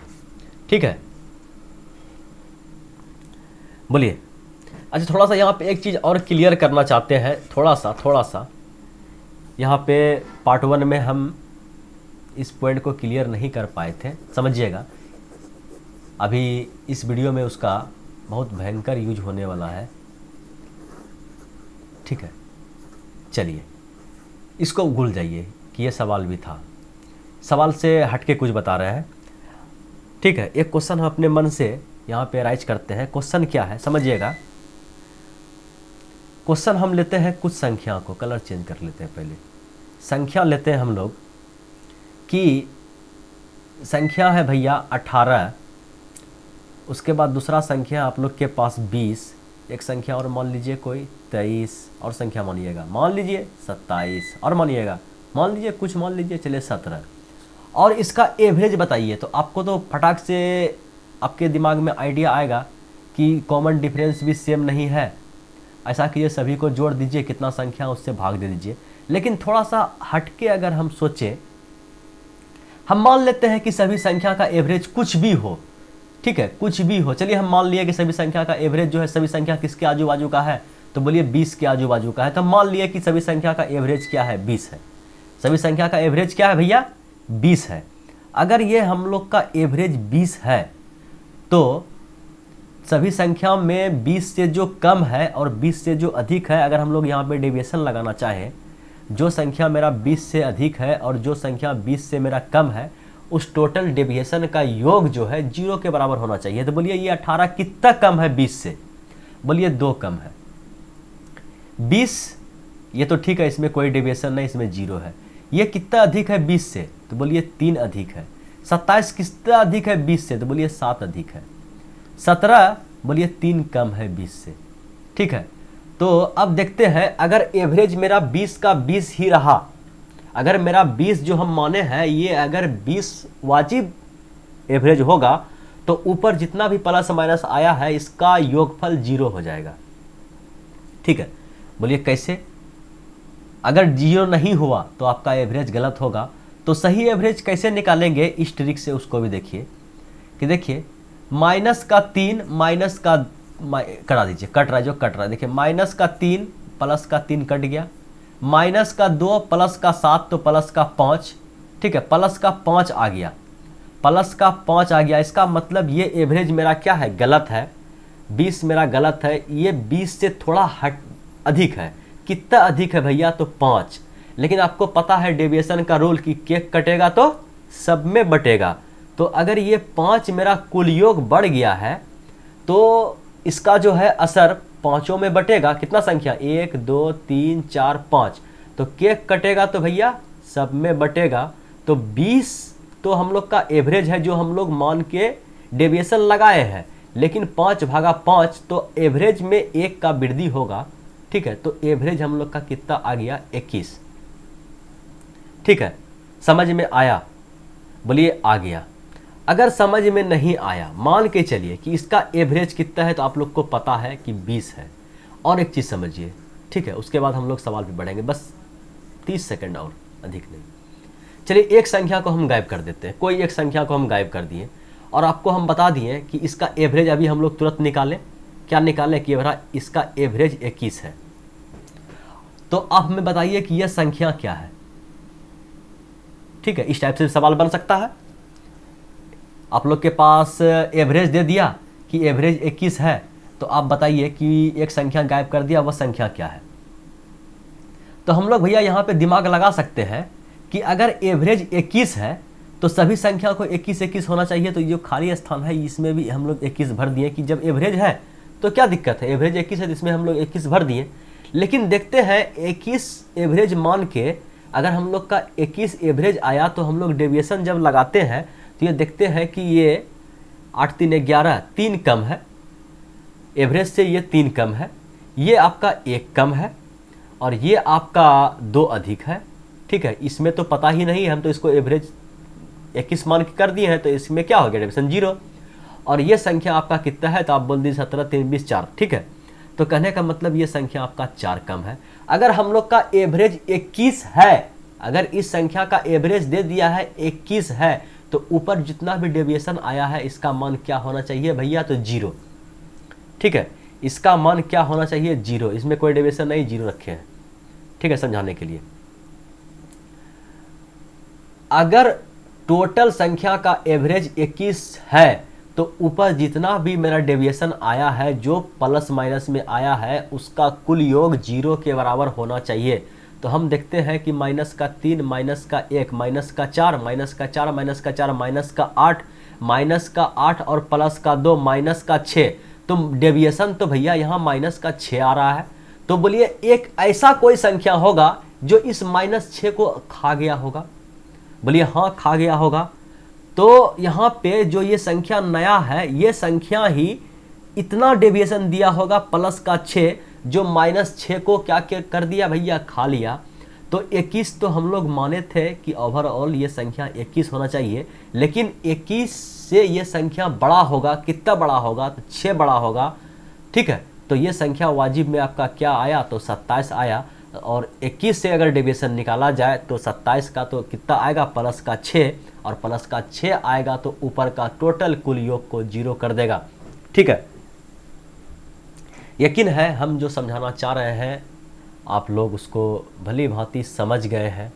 ठीक है, बोलिए। अच्छा, थोड़ा सा यहाँ पे एक चीज़ और क्लियर करना चाहते हैं, थोड़ा सा यहाँ पे पार्ट 1 में हम इस पॉइंट को क्लियर नहीं कर पाए थे, समझिएगा। अभी इस वीडियो में उसका बहुत भयंकर यूज होने वाला है। ठीक है, चलिए इसको भूल जाइए कि ये सवाल भी था, सवाल से हटके कुछ बता रहे हैं। ठीक है, एक क्वेश्चन हम अपने मन से यहाँ पे राइज करते हैं। क्वेश्चन क्या है समझिएगा। क्वेश्चन हम लेते हैं कुछ संख्या को, कलर चेंज कर लेते हैं। पहले संख्या लेते हैं हम लोग कि संख्या है भैया 18, उसके बाद दूसरा संख्या आप लोग के पास 20, एक संख्या और मान लीजिए कोई 23, और संख्या मानिएगा मान लीजिए 27, और मानिएगा मान लीजिए कुछ मान लीजिए चलिए 17, और इसका एवरेज बताइए। तो आपको तो फटाक से आपके दिमाग में आइडिया आएगा कि कॉमन डिफरेंस भी सेम नहीं है। ऐसा कीजिए सभी को जोड़ दीजिए, कितना संख्या उससे भाग दे दीजिए। लेकिन थोड़ा सा हटके अगर हम सोचें, हम मान लेते हैं कि सभी संख्या का एवरेज कुछ भी हो, ठीक है, कुछ भी हो। चलिए हम मान लिए कि सभी संख्या का एवरेज जो है, सभी संख्या किसके आजू बाजू का है, तो बोलिए 20 के आजू बाजू का है। तो मान लिए कि सभी संख्या का एवरेज क्या है, 20 है। सभी संख्या का एवरेज क्या है भैया, 20 है। अगर ये हम लोग का एवरेज 20 है तो सभी संख्या में 20 से जो कम है और 20 से जो अधिक है, अगर हम लोग यहाँ पे डेविएशन लगाना चाहें, जो संख्या मेरा 20 से अधिक है और जो संख्या 20 से मेरा कम है, उस टोटल डेविएशन का योग जो है 0 के बराबर होना चाहिए। तो बोलिए ये 18 कितना कम है 20 से, बोलिए 2 कम है। 20 ये तो ठीक है, इसमें कोई डेविएशन नहीं, इसमें 0 है। ये कितना अधिक है 20 से, तो बोलिए 3 अधिक है। 27 कितना अधिक है 20 से, तो बोलिए 7 अधिक है। 17 बोलिए 3 कम है 20 से, ठीक है। तो अब देखते हैं, अगर एवरेज मेरा 20 का 20 ही रहा, अगर मेरा 20 जो हम माने हैं ये अगर 20 वाजिब एवरेज होगा, तो ऊपर जितना भी प्लस माइनस आया है इसका योगफल 0 हो जाएगा, ठीक है। बोलिए कैसे, अगर 0 नहीं हुआ तो आपका एवरेज गलत होगा। तो सही एवरेज कैसे निकालेंगे, इस ट्रिक से उसको भी देखिए कि देखिए माइनस का 3 माइनस का कटा दीजिए, कट रहा है जो कट रहा है, देखिए माइनस का 3 प्लस का 3 कट गया, माइनस का 2 प्लस का 7 तो प्लस का 5, ठीक है, प्लस का 5 आ गया, प्लस का 5 आ गया। इसका मतलब ये एवरेज मेरा क्या है, गलत है, 20 मेरा गलत है। ये 20 से थोड़ा अधिक है। कितना अधिक है भैया, तो 5। लेकिन आपको पता है डेविएशन का रूल कि केक कटेगा तो सब में बटेगा। तो अगर ये 5 मेरा कुल योग बढ़ गया है तो इसका जो है असर पांचों में बटेगा। कितना संख्या, 1 2 3 4 5, तो केक कटेगा तो भैया सब में बटेगा। तो 20 तो हम लोग का एवरेज है जो हम लोग मान के डेविएशन लगाए हैं, लेकिन 5/5 तो एवरेज में 1 का वृद्धि होगा, ठीक है। तो एवरेज हम लोग का कितना आ गया, 21, ठीक है। समझ में आया, बोलिए आ गया। अगर समझ में नहीं आया, मान के चलिए कि इसका एवरेज कितना है, तो आप लोग को पता है कि 20 है। और एक चीज़ समझिए, ठीक है, उसके बाद हम लोग सवाल पे बढ़ेंगे, बस 30 सेकंड और, अधिक नहीं। चलिए एक संख्या को हम गायब कर देते हैं, कोई एक संख्या को हम गायब कर दिए और आपको हम बता दिए कि इसका एवरेज अभी हम लोग तुरंत निकालें। क्या निकालें कि इसका एवरेज 21 है। तो आप हमें बताइए कि यह संख्या क्या है, ठीक है। इस टाइप से सवाल बन सकता है। आप लोग के पास एवरेज दे दिया कि एवरेज 21 है, तो आप बताइए कि एक संख्या गायब कर दिया, वह संख्या क्या है। तो हम लोग भैया यहाँ पे दिमाग लगा सकते हैं कि अगर एवरेज 21 है तो सभी संख्या को 21 होना चाहिए। तो जो खाली स्थान है इसमें भी हम लोग 21 भर दिए कि जब एवरेज है तो क्या दिक्कत है, एवरेज 21 है तो इसमें हम लोग 21 भर दिए। लेकिन देखते हैं 21 एवरेज मान के अगर हम लोग का 21 एवरेज आया तो हम लोग डेविएशन जब लगाते हैं तो ये देखते हैं कि ये 8 3 11, 3 कम है एवरेज से, ये 3 कम है, ये आपका 1 कम है और ये आपका 2 अधिक है, ठीक है। इसमें तो पता ही नहीं है, हम तो इसको एवरेज 21 मान के कर दिए हैं, तो इसमें क्या हो गया, डेविएशन 0। और ये संख्या आपका कितना है, तो आप बोल दीजिए 17 3 20 4, ठीक है। तो कहने का मतलब ये संख्या आपका 4 कम है। अगर हम लोग का एवरेज 21 है, अगर इस संख्या का एवरेज दे दिया है 21 है, तो ऊपर जितना भी डेविएशन आया है इसका मान क्या होना चाहिए भैया, तो 0, ठीक है। इसका मान क्या होना चाहिए, 0। इसमें कोई डेविएशन नहीं, 0 रखे हैं, ठीक है, समझाने के लिए। अगर टोटल संख्या का एवरेज 21 है तो ऊपर जितना भी मेरा डेविएशन आया है, जो प्लस माइनस में आया है, उसका कुल योग 0 के बराबर होना चाहिए। तो हम देखते हैं कि -3, -1, -4, -4, -4, -4, -8, माइनस का 8 और प्लस का 2 माइनस का 6, तो डेविएशन तो भैया यहाँ माइनस का 6 आ रहा है। तो बोलिए एक ऐसा कोई संख्या होगा जो इस -6 को खा गया होगा। बोलिए हाँ खा गया होगा। तो यहाँ पे जो ये संख्या नया है, ये संख्या ही इतना डेविएशन दिया होगा प्लस का 6, जो -6 को क्या कर दिया भैया, खा लिया। तो 21 तो हम लोग माने थे कि ओवरऑल ये संख्या 21 होना चाहिए, लेकिन 21 से ये संख्या बड़ा होगा। कितना बड़ा होगा, तो 6 बड़ा होगा। ठीक है, तो ये संख्या वाजिब में आपका क्या आया, तो 27 आया। और 21 से अगर डेविएशन निकाला जाए तो 27 का तो कितना आएगा, प्लस का 6, और प्लस का 6 आएगा तो ऊपर का टोटल कुल योग को 0 कर देगा। ठीक है, यकीन है हम जो समझाना चाह रहे हैं आप लोग उसको भली भांति समझ गए हैं।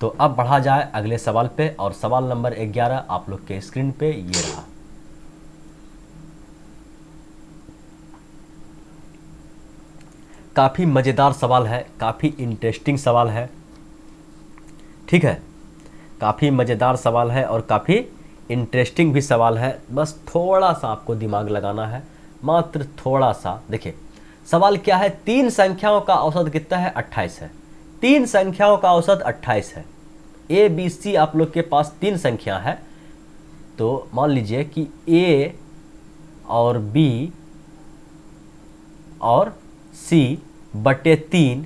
तो अब बढ़ा जाए अगले सवाल पे, और सवाल नंबर 11 आप लोग के स्क्रीन पे ये रहा। काफ़ी मज़ेदार सवाल है, काफ़ी इंटरेस्टिंग सवाल है। ठीक है, काफ़ी मज़ेदार सवाल है और काफ़ी इंटरेस्टिंग भी सवाल है। बस थोड़ा सा आपको दिमाग लगाना है, मात्र थोड़ा सा। देखिए सवाल क्या है, 3 संख्याओं का औसत कितना है, 28 है। 3 संख्याओं का औसत 28 है। ए बी सी आप लोग के पास 3 संख्या है। तो मान लीजिए कि ए और बी और सी बटे 3,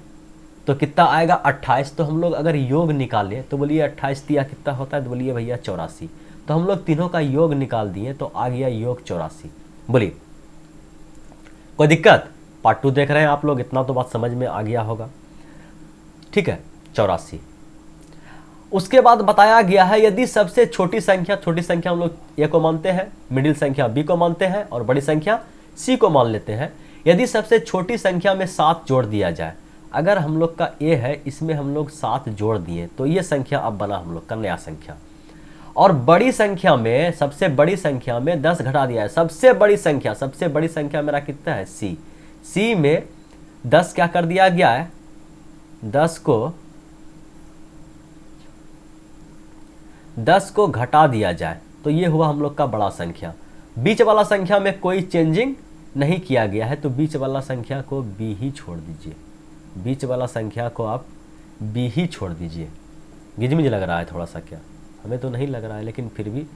तो कितना आएगा, 28। तो हम लोग अगर योग निकालें तो बोलिए 28 दिया कितना होता है, तो बोलिए भैया 84। तो हम लोग तीनों का योग निकाल दिए तो आ गया योग 84। बोलिए कोई दिक्कत? पार्ट 2 देख रहे हैं आप लोग, इतना तो बात समझ में आ गया होगा। ठीक है, 84। उसके बाद बताया गया है यदि सबसे छोटी संख्या हम लोग ए को मानते हैं, मिडिल संख्या बी को मानते हैं और बड़ी संख्या सी को मान लेते हैं। यदि सबसे छोटी संख्या में 7 जोड़ दिया जाए, अगर हम लोग का ए है, इसमें हम लोग 7 जोड़ दिए तो ये संख्या अब बना हम लोग का नया संख्या। और बड़ी संख्या में, सबसे बड़ी संख्या में 10 घटा दिया है। सबसे बड़ी संख्या मेरा कितना है, सी। सी में 10 क्या कर दिया गया है, 10 को घटा दिया जाए तो ये हुआ हम लोग का बड़ा संख्या। बीच वाला संख्या में कोई चेंजिंग नहीं किया गया है, तो बीच वाला संख्या को बी ही छोड़ दीजिए। बीच वाला संख्या को आप बी ही छोड़ दीजिए। गिजमिज लग रहा है थोड़ा सा, क्या? हमें तो नहीं लग रहा है, लेकिन फिर भी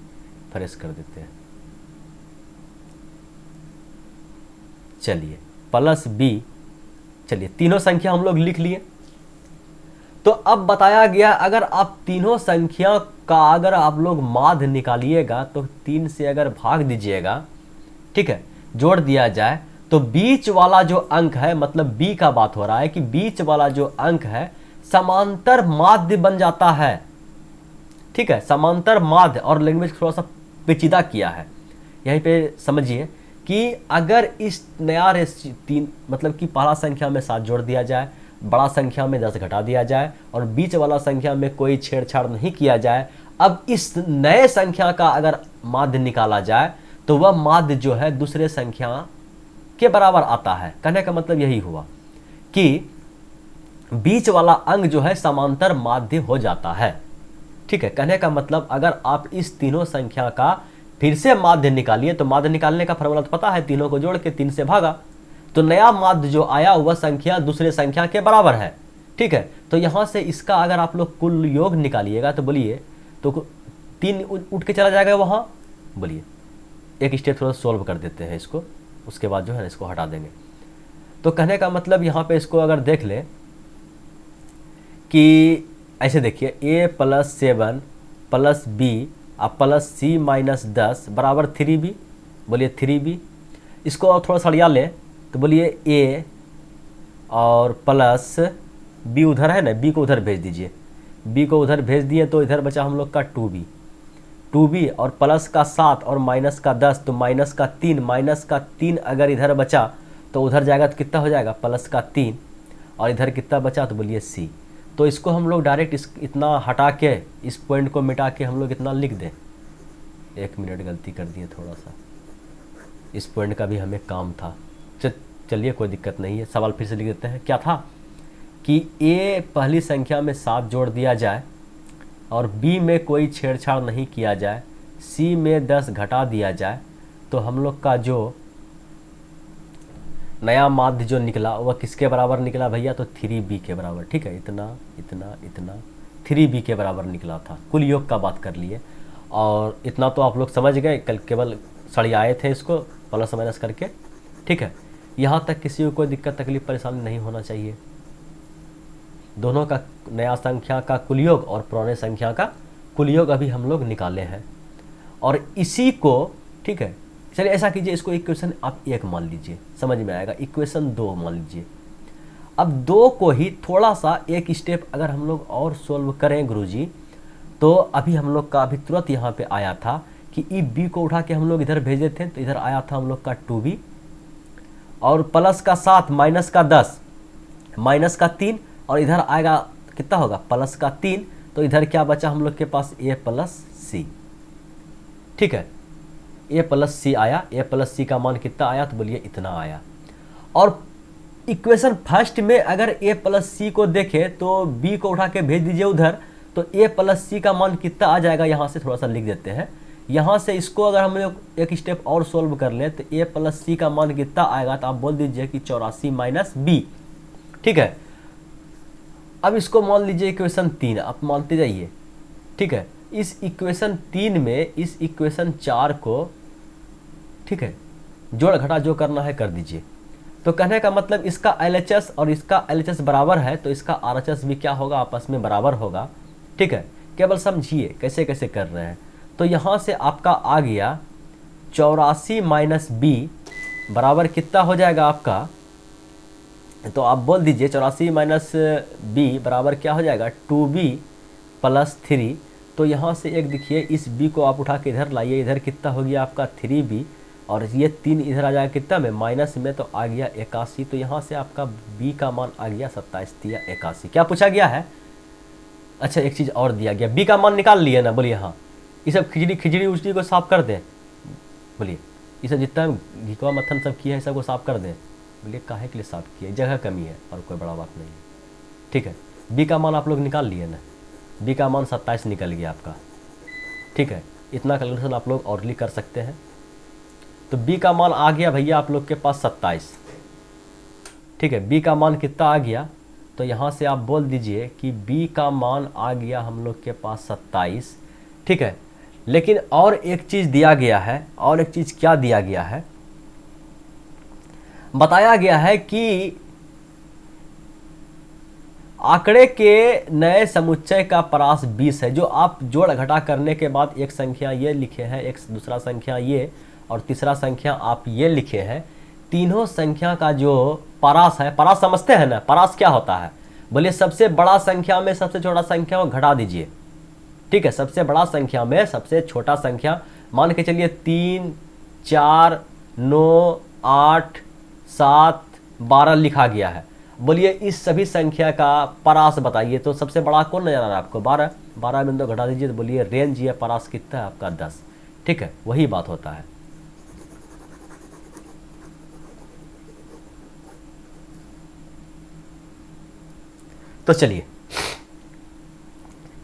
फ्रेश कर देते हैं। चलिए प्लस बी, चलिए तीनों संख्या हम लोग लिख लिए। तो अब बताया गया अगर आप तीनों संख्या का अगर आप लोग माध्य निकालिएगा तो 3 से अगर भाग दीजिएगा, ठीक है, जोड़ दिया जाए तो बीच वाला जो अंक है, मतलब बी का बात हो रहा है कि बीच वाला जो अंक है समांतर माध्य बन जाता है। ठीक है, समांतर माध्य, और लैंग्वेज थोड़ा सा पेचीदा किया है यहीं पे समझिए कि अगर इस नया रेशियो 3 मतलब कि पहला संख्या में 7 जोड़ दिया जाए, बड़ा संख्या में 10 घटा दिया जाए और बीच वाला संख्या में कोई छेड़छाड़ नहीं किया जाए, अब इस नए संख्या का अगर माध्य निकाला जाए तो वह माध्य जो है दूसरे संख्या के बराबर आता है। कहने का मतलब यही हुआ कि बीच वाला अंक जो है समांतर माध्य हो जाता है। ठीक है, कहने का मतलब अगर आप इस तीनों संख्या का फिर से माध्य निकालिए, तो माध्य निकालने का फॉर्मूला तो पता है, तीनों को जोड़ के 3 से भागा, तो नया माध्य जो आया वह संख्या दूसरे संख्या के बराबर है। ठीक है, तो यहां से इसका अगर आप लोग कुल योग निकालिएगा तो बोलिए, तो 3 उठ के चला जाएगा वहां। बोलिए एक स्टेप थोड़ा सोल्व कर देते हैं इसको, उसके बाद जो है इसको हटा देंगे। तो कहने का मतलब यहाँ पे इसको अगर देख ले कि ऐसे देखिए, a + 7 + b प्लस c - 10 बराबर 3b। बोलिए 3b। इसको और थोड़ा सड़िया ले तो बोलिए a और प्लस b उधर है ना, b को उधर भेज दीजिए। b को उधर भेज दिए तो इधर बचा हम लोग का 2b और प्लस का 7 और माइनस का 10, तो माइनस का 3 अगर इधर बचा तो उधर जाएगा तो कितना हो जाएगा, प्लस का 3, और इधर कितना बचा तो बोलिए c। तो इसको हम लोग डायरेक्ट इतना हटा के, इस पॉइंट को मिटा के हम लोग इतना लिख दें। 1 मिनट गलती कर दिए थोड़ा सा, इस पॉइंट का भी हमें काम था। चलिए कोई दिक्कत नहीं है, सवाल फिर से लिख देते हैं। क्या था कि a पहली संख्या में 7 जोड़ दिया जाए और बी में कोई छेड़छाड़ नहीं किया जाए, सी में 10 घटा दिया जाए, तो हम लोग का जो नया माध्य जो निकला वह किसके बराबर निकला भैया? तो 3b के बराबर। ठीक है, इतना इतना इतना 3b के बराबर निकला था। कुल योग का बात कर लिए, और इतना तो आप लोग समझ गए, कल केवल सड़ियाए थे इसको प्लस माइनस करके। ठीक है, यहाँ तक किसी को कोई दिक्कत तकलीफ परेशानी नहीं होना चाहिए। दोनों का नया संख्या का कुल योग और पुराने संख्या का कुल योग अभी हम लोग निकाले हैं, और इसी को, ठीक है, चलिए ऐसा कीजिए, इसको इक्वेशन आप 1 मान लीजिए, समझ में आएगा। इक्वेशन 2 मान लीजिए। अब 2 को ही थोड़ा सा एक स्टेप अगर हम लोग और सोल्व करें गुरुजी, तो अभी हम लोग का अभी तुरंत यहाँ पे आया था कि ई बी को उठा के हम लोग इधर भेजे थे, तो इधर आया था हम लोग का 2b, और प्लस का 7 माइनस का 10 माइनस का 3, और इधर आएगा कितना होगा? प्लस का 3, तो इधर क्या बचा हम लोग के पास? a प्लस सी। ठीक है, a प्लस सी आया। a प्लस सी का मान कितना आया? तो बोलिए इतना आया। और इक्वेशन फर्स्ट में अगर a प्लस सी को देखें तो b को उठा के भेज दीजिए उधर, तो a प्लस सी का मान कितना आ जाएगा? यहाँ से थोड़ा सा लिख देते हैं। यहाँ से इसको अगर हम लोग एक स्टेप और सोल्व कर लें तो a प्लस सी का मान कितना आएगा? तो आप बोल दीजिए कि 84 माइनस b। ठीक है, अब इसको मान लीजिए इक्वेशन 3, आप मानते जाइए। ठीक है, इस इक्वेशन 3 में इस इक्वेशन 4 को, ठीक है, जोड़ घटा जो करना है कर दीजिए। तो कहने का मतलब इसका LHS और इसका LHS बराबर है, तो इसका RHS भी क्या होगा? आपस में बराबर होगा। ठीक है, केवल समझिए कैसे कैसे कर रहे हैं। तो यहाँ से आपका आ गया 84 माइनस b बराबर कितना हो जाएगा आपका? तो आप बोल दीजिए 84 माइनस b बराबर क्या हो जाएगा? 2b plus 3। तो यहाँ से एक देखिए, इस b को आप उठा के इधर लाइए, इधर कितना हो गया आपका? 3b, और ये 3 इधर आ जाएगा कितना में? माइनस में, तो आ गया 81। तो यहाँ से आपका b का मान आ गया 27 या 81। क्या पूछा गया है? अच्छा, एक चीज़ और दिया गया, b का मान निकाल लिए ना? बोलिए हाँ। ये सब खिचड़ी उचड़ी को साफ कर दें, बोलिए। ये सब जितना घिकवा मत्थन सब किया है सबको साफ कर दें, बोलिए। काहे के लिए साफ किया? जगह कमी है और कोई बड़ा बात नहीं है। ठीक है, b का मान आप लोग निकाल लिए ना? b का मान 27 निकल गया आपका। ठीक है, इतना कैलकुलेशन आप लोग और कर सकते हैं। तो b का मान आ गया भैया आप लोग के पास 27। ठीक है, b का मान कितना आ गया? तो यहाँ से आप बोल दीजिए कि b का मान आ गया हम लोग के पास 27। ठीक है, लेकिन और एक चीज़ दिया गया है। और एक चीज़ क्या दिया गया है? बताया गया है कि आंकड़े के नए समुच्चय का परास 20 है। जो आप जोड़ घटा करने के बाद एक संख्या ये लिखे हैं, एक दूसरा संख्या ये, और तीसरा संख्या आप ये लिखे हैं, तीनों संख्या का जो परास है, परास समझते हैं ना? परास क्या होता है? बोलिए, सबसे बड़ा संख्या में सबसे छोटा संख्या को घटा दीजिए। ठीक है, सबसे बड़ा संख्या में सबसे छोटा संख्या, मान के चलिए 3, 4, 9, 8, 7, 12 लिखा गया है। बोलिए, इस सभी संख्या का परास बताइए। तो सबसे बड़ा कौन नजर आ रहा है आपको? 12। 12 में 2 घटा दीजिए, तो बोलिए रेंज ये परास कितना है आपका? 10। ठीक है, वही बात होता है। तो चलिए,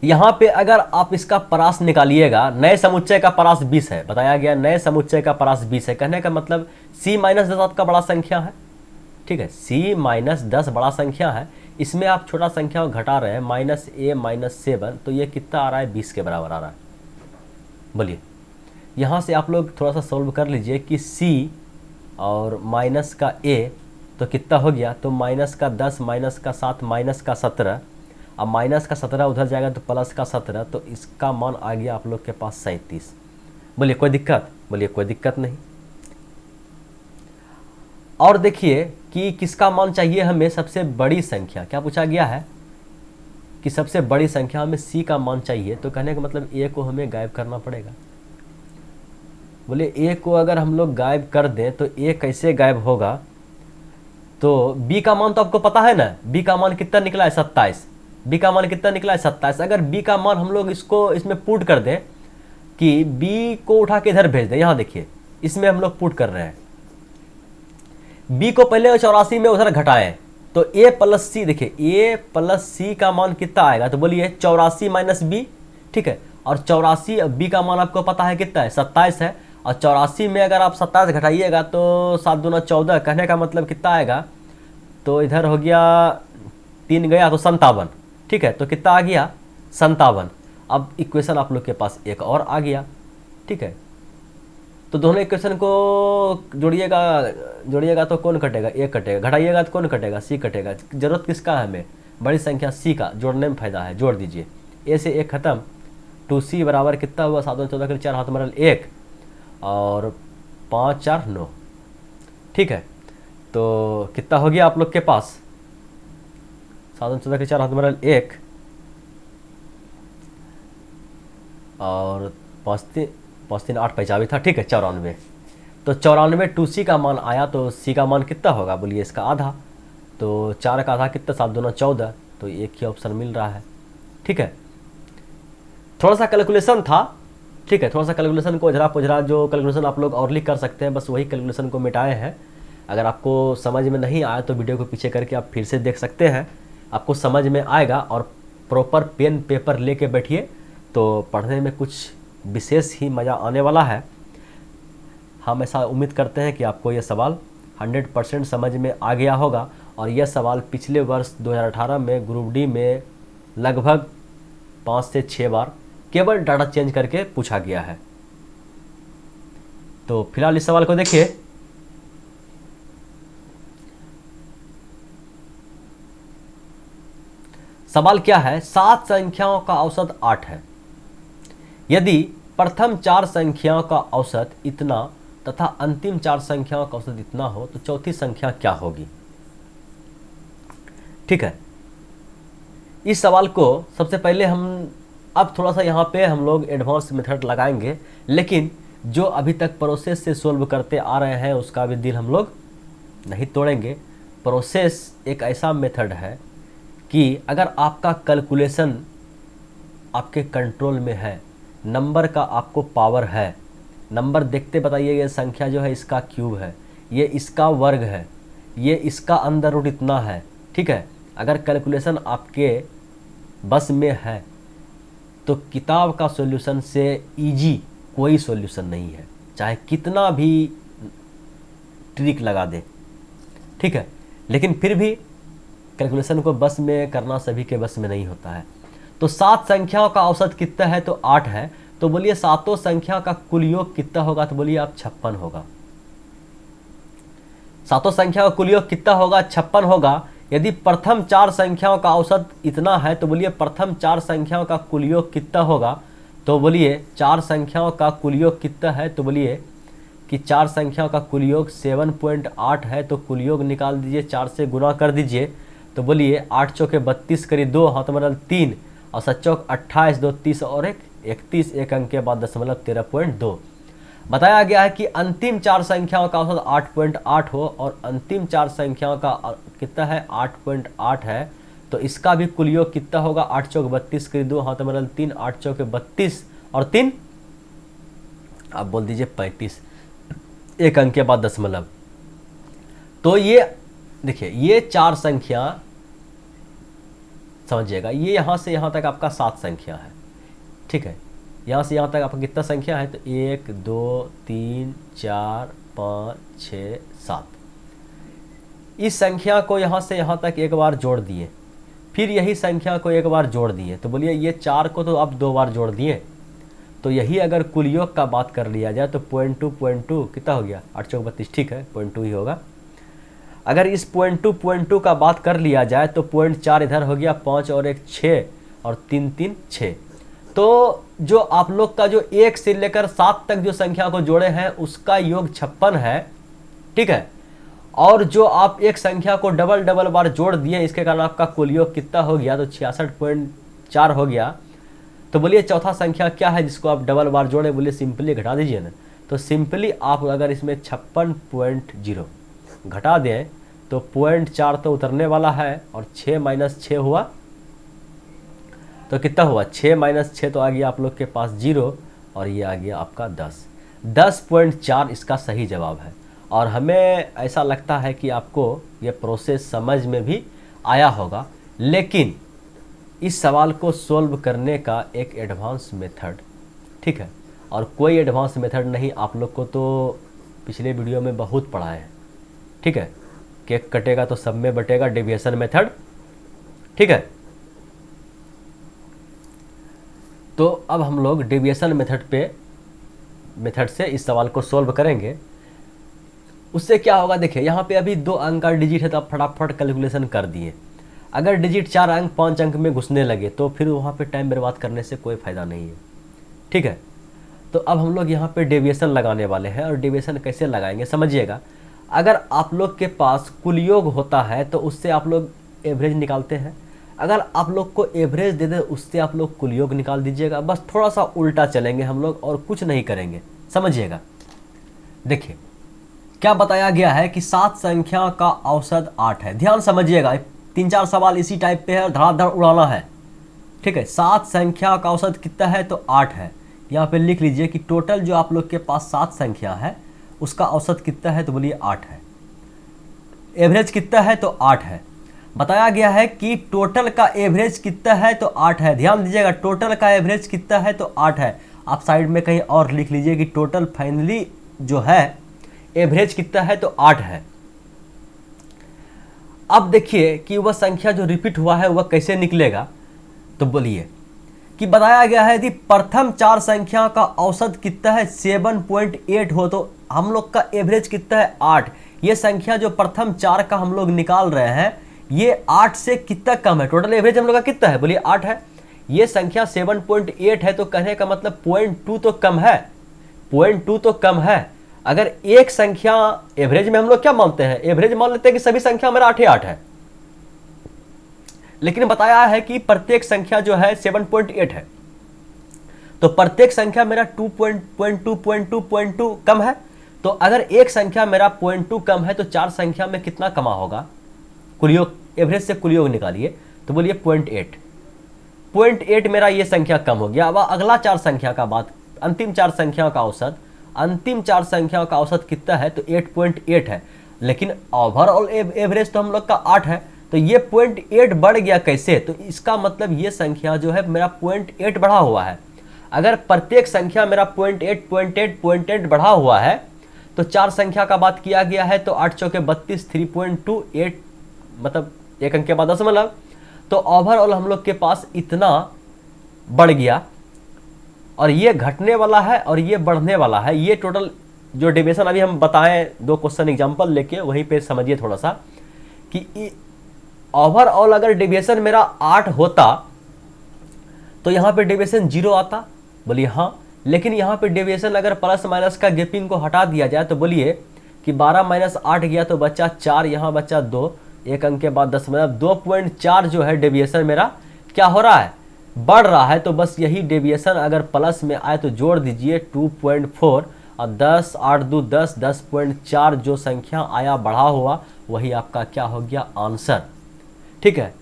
यहां पे अगर आप इसका परास निकालिएगा, नए समुच्चय का परास 20 है, बताया गया नए समुच्चय का परास 20 है। कहने का मतलब c माइनस 10 आपका बड़ा संख्या है। ठीक है, c माइनस 10 बड़ा संख्या है। इसमें आप छोटा संख्या को घटा रहे हैं, माइनस a माइनस 7, तो ये कितना आ रहा है? 20 के बराबर आ रहा है। बोलिए, यहाँ से आप लोग थोड़ा सा सोल्व कर लीजिए कि c और माइनस का a तो कितना हो गया? तो माइनस का 10 माइनस का 7 माइनस का 17, अब माइनस का 17 उधर जाएगा तो प्लस का 17, तो इसका मान आ गया आप लोग के पास 37। बोलिए कोई दिक्कत? बोलिए कोई दिक्कत नहीं। और देखिए कि किसका मान चाहिए हमें? सबसे बड़ी संख्या। क्या पूछा गया है? कि सबसे बड़ी संख्या में c का मान चाहिए। तो कहने का मतलब a को हमें गायब करना पड़ेगा। बोले a को अगर हम लोग गायब कर दें तो a कैसे गायब होगा? तो b का मान तो आपको पता है ना? b का मान कितना निकला है? 27। b का मान कितना निकला है? 27। अगर b का मान हम लोग इसमें पुट कर दें कि b को उठा के इधर भेज दें, यहाँ देखिए इसमें हम लोग पुट कर रहे हैं। b को पहले 84 में उधर घटाएं तो a प्लस सी, देखिए a प्लस सी का मान कितना आएगा? तो बोलिए 84 माइनस b, ठीक है। और 84 बी का मान आपको पता है कितना है, 27 है। और 84 में अगर आप 27 घटाइएगा तो 7 दूना 14, कहने का मतलब कितना आएगा, तो इधर हो गया 3 गया तो 57, ठीक है। तो कितना आ गया 57। अब इक्वेशन आप लोग के पास एक और आ गया, ठीक है। तो दोनों इक्वेशन को जोड़िएगा तो कौन कटेगा, ए कटेगा, घटाइएगा तो कौन कटेगा, सी कटेगा। जरूरत किसका है हमें, बड़ी संख्या सी का, जोड़ने में फायदा है, जोड़ दीजिए। ए से एक खत्म, 2c बराबर कितना हुआ, 7 14 के 4 हाथ मरल 1 और 5 4 9, ठीक है। तो कितना हो गया आप लोग के पास, 7 14 के 4 हाथ मरल 1 और 5 3 8 55 था, ठीक है, 94। तो 94 2c का मान आया, तो c का मान कितना होगा, बोलिए इसका आधा। तो 4 का आधा कितना, 7 दूना 14, तो एक ही ऑप्शन मिल रहा है, ठीक है। थोड़ा सा कैलकुलेशन था, ठीक है, थोड़ा सा कैलकुलेशन को उजरा पुजरा जो कैलकुलेशन आप लोग और लिख कर सकते हैं, बस वही कैलकुलेशन को मिटाए हैं। अगर आपको समझ में नहीं आया तो वीडियो को पीछे करके आप फिर से देख सकते हैं, आपको समझ में आएगा। और प्रॉपर पेन पेपर लेके बैठिए तो पढ़ने में कुछ विशेष ही मज़ा आने वाला है। हम ऐसा उम्मीद करते हैं कि आपको ये सवाल 100% समझ में आ गया होगा। और यह सवाल पिछले वर्ष 2018 में ग्रुप डी में लगभग 5 से 6 बार केवल डाटा चेंज करके पूछा गया है। तो फिलहाल इस सवाल को देखिए। सवाल क्या है, 7 संख्याओं का औसत 8 है। यदि प्रथम 4 संख्याओं का औसत इतना तथा अंतिम 4 संख्याओं का औसत इतना हो तो चौथी संख्या क्या होगी, ठीक है। इस सवाल को सबसे पहले हम अब थोड़ा सा यहाँ पे हम लोग एडवांस मेथड लगाएंगे, लेकिन जो अभी तक प्रोसेस से सोल्व करते आ रहे हैं उसका भी दिल हम लोग नहीं तोड़ेंगे। प्रोसेस एक ऐसा मेथड है कि अगर आपका कैलकुलेशन आपके कंट्रोल में है, नंबर का आपको पावर है, नंबर देखते बताइए ये संख्या जो है इसका क्यूब है, ये इसका वर्ग है, ये इसका अंडर रूट इतना है, ठीक है। अगर कैलकुलेशन आपके बस में है तो किताब का सॉल्यूशन से इजी कोई सॉल्यूशन नहीं है, चाहे कितना भी ट्रिक लगा दे, ठीक है। लेकिन फिर भी कैलकुलेशन को बस में करना सभी के बस में नहीं होता है। तो 7 संख्याओं का औसत कितना है, तो 8 है। तो बोलिए सातों संख्या का कुल योग कितना होगा, तो बोलिए आप 56 होगा। सातों संख्या का कुल योग कितना होगा, 56 होगा। यदि प्रथम 4 संख्याओं का औसत इतना है तो बोलिए प्रथम 4 संख्याओं का कुल योग कितना होगा, तो बोलिए 4 संख्याओं का कुल योग कितना है, तो बोलिए कि 4 संख्याओं का कुल योग 7.8 है। तो कुल योग निकाल दीजिए, 4 से गुना कर दीजिए, तो बोलिए 8 चौके 32 करी 2 हाथ मरल 3 और 7 चौक 28 2 30 और 1 31, एक अंक के बाद 0.13.2। बताया गया है कि अंतिम 4 संख्याओं का औसत 8.8 हो और अंतिम 4 संख्याओं का कितना है 8.8 है। तो इसका भी कुल योग कितना होगा, 8 चौक 32 करी 2 हाथ मरल 3 8 चौके 32 और 3 आप बोल दीजिए 35, एक अंक के बाद दशमलव। तो ये देखिए ये 4 संख्या समझिएगा, ये यहाँ से यहाँ तक आपका 7 संख्या है, ठीक है। यहाँ से यहाँ तक आपका कितना संख्या है, तो 1 2 3 4 5 6 7। इस संख्या को यहाँ से यहाँ तक एक बार जोड़ दिए, फिर यही संख्या को एक बार जोड़ दिए, तो बोलिए ये 4 को तो अब 2 बार जोड़ दिए। तो यही अगर कुल योग का बात कर लिया जाए तो 0.2 कितना हो गया, 8 चौक 32, ठीक है 0.2 ही होगा। अगर इस 0.2 का बात कर लिया जाए तो 0.4 इधर हो गया, 5 और 1 6 और 3 3 6। तो जो आप लोग का जो 1 से लेकर 7 तक जो संख्या को जोड़े हैं उसका योग 56 है, ठीक है। और जो आप एक संख्या को डबल बार जोड़ दिए, इसके कारण आपका कुल योग कितना हो गया, तो 66.4 हो गया। तो बोलिए चौथा संख्या क्या है जिसको आप डबल बार जोड़े, बोलिए सिंपली घटा दीजिए ना। तो सिंपली आप अगर इसमें 56.0 घटा दें तो 0.4 तो उतरने वाला है और 6 - 6 हुआ तो कितना हुआ, 6 - 6 तो आ गया आप लोग के पास 0 और ये आ गया आपका 10। 10.4 इसका सही जवाब है। और हमें ऐसा लगता है कि आपको ये प्रोसेस समझ में भी आया होगा, लेकिन इस सवाल को सोल्व करने का एक एडवांस मेथड, ठीक है, और कोई एडवांस मेथड नहीं, आप लोग को तो पिछले वीडियो में बहुत पढ़ाए हैं, ठीक है। केक कटेगा तो सब में बटेगा, डेविएशन मेथड, ठीक है। तो अब हम लोग डेविएशन मेथड से इस सवाल को सोल्व करेंगे। उससे क्या होगा, देखिए यहाँ पे अभी 2 अंक का डिजिट है तो आप फटाफट कैलकुलेशन कर दिए। अगर डिजिट 4 अंक 5 अंक में घुसने लगे तो फिर वहाँ पे टाइम बर्बाद करने से कोई फ़ायदा नहीं है, ठीक है। तो अब हम लोग यहाँ पे डेविएशन लगाने वाले हैं, और डेविएशन कैसे लगाएंगे समझिएगा। अगर आप लोग के पास कुल योग होता है तो उससे आप लोग एवरेज निकालते हैं। अगर आप लोग को एवरेज दे दे उससे आप लोग कुल योग निकाल दीजिएगा। बस थोड़ा सा उल्टा चलेंगे हम लोग और कुछ नहीं करेंगे, समझिएगा। देखिए क्या बताया गया है कि 7 संख्या का औसत 8 है। ध्यान समझिएगा, 3-4 सवाल इसी टाइप पे है और धड़ाधड़ उड़ाना है, ठीक है। 7 संख्या का औसत कितना है तो 8 है। यहाँ पे लिख लीजिए कि टोटल जो आप लोग के पास 7 संख्या है उसका औसत कितना है तो बोलिए 8 है। एवरेज कितना है तो 8 है। बताया गया है कि टोटल का एवरेज कितना है तो 8 है। ध्यान दीजिएगा, टोटल का एवरेज कितना है तो 8 है। आप साइड में कहीं और लिख लीजिए कि टोटल फाइनली जो है एवरेज कितना है तो 8 है। अब देखिए कि वह संख्या जो रिपीट हुआ है वह कैसे निकलेगा, तो बोलिए कि बताया गया है कि प्रथम 4 संख्या का औसत कितना है 7.8 हो तो हम लोग का एवरेज कितना है 8। ये संख्या जो प्रथम 4 का हम लोग निकाल रहे हैं ये 8 से कितना कम है। टोटल एवरेज हम लोग का कितना है बोलिए 8 है। ये संख्या 7.8 है तो कहने का मतलब 0.2 तो कम है, 0.2 तो कम है। अगर एक संख्या एवरेज में हम लोग क्या मानते हैं, एवरेज मान लेते हैं कि सभी संख्या मेरा 8 ही 8 है, लेकिन बताया है कि प्रत्येक संख्या जो है 7.8 है तो प्रत्येक संख्या मेरा 2.2 कम है। तो अगर एक संख्या मेरा 0.2 कम है तो 4 संख्या में कितना कमा होगा, कुलयोग, एवरेज से कुलयोग निकालिए तो बोलिए 0.8 मेरा ये संख्या कम हो गया। अब अगला 4 संख्या का बात, अंतिम 4 संख्याओं का औसत, अंतिम 4 संख्याओं का औसत कितना है तो 8.8 है, लेकिन ओवरऑल एवरेज तो हम लोग का 8 है। तो ये 0.8 बढ़ गया कैसे, तो इसका मतलब ये संख्या जो है मेरा 0.8 बढ़ा हुआ है। अगर प्रत्येक संख्या मेरा 0.8 बढ़ा हुआ है तो 4 संख्या का बात किया गया है तो 8 चौके 32, 3.28 मतलब 1 अंक के बाद 10 मतलब, तो ओवरऑल हम लोग के पास इतना बढ़ गया। और ये घटने वाला है और ये बढ़ने वाला है। ये टोटल जो डेविएशन अभी हम बताएं 2 क्वेश्चन एग्जांपल लेके वहीं पे समझिए थोड़ा सा कि ओवरऑल अगर डेविएशन मेरा 8 होता तो यहाँ पे डेविएशन 0 आता, बोलिए हाँ। लेकिन यहाँ पे डेविएशन अगर प्लस माइनस का गैपिंग को हटा दिया जाए तो बोलिए कि 12 - 8 गया तो बच्चा 4, यहाँ बच्चा 2, 1 अंक के बाद 10 मतलब 2.4 जो है डेविएशन मेरा क्या हो रहा है, बढ़ रहा है। तो बस यही डेविएशन अगर प्लस में आए तो जोड़ दीजिए 2.4 और 10, 8 2 10, 10.4 जो संख्या आया बढ़ा हुआ वही आपका क्या हो गया आंसर, ठीक है।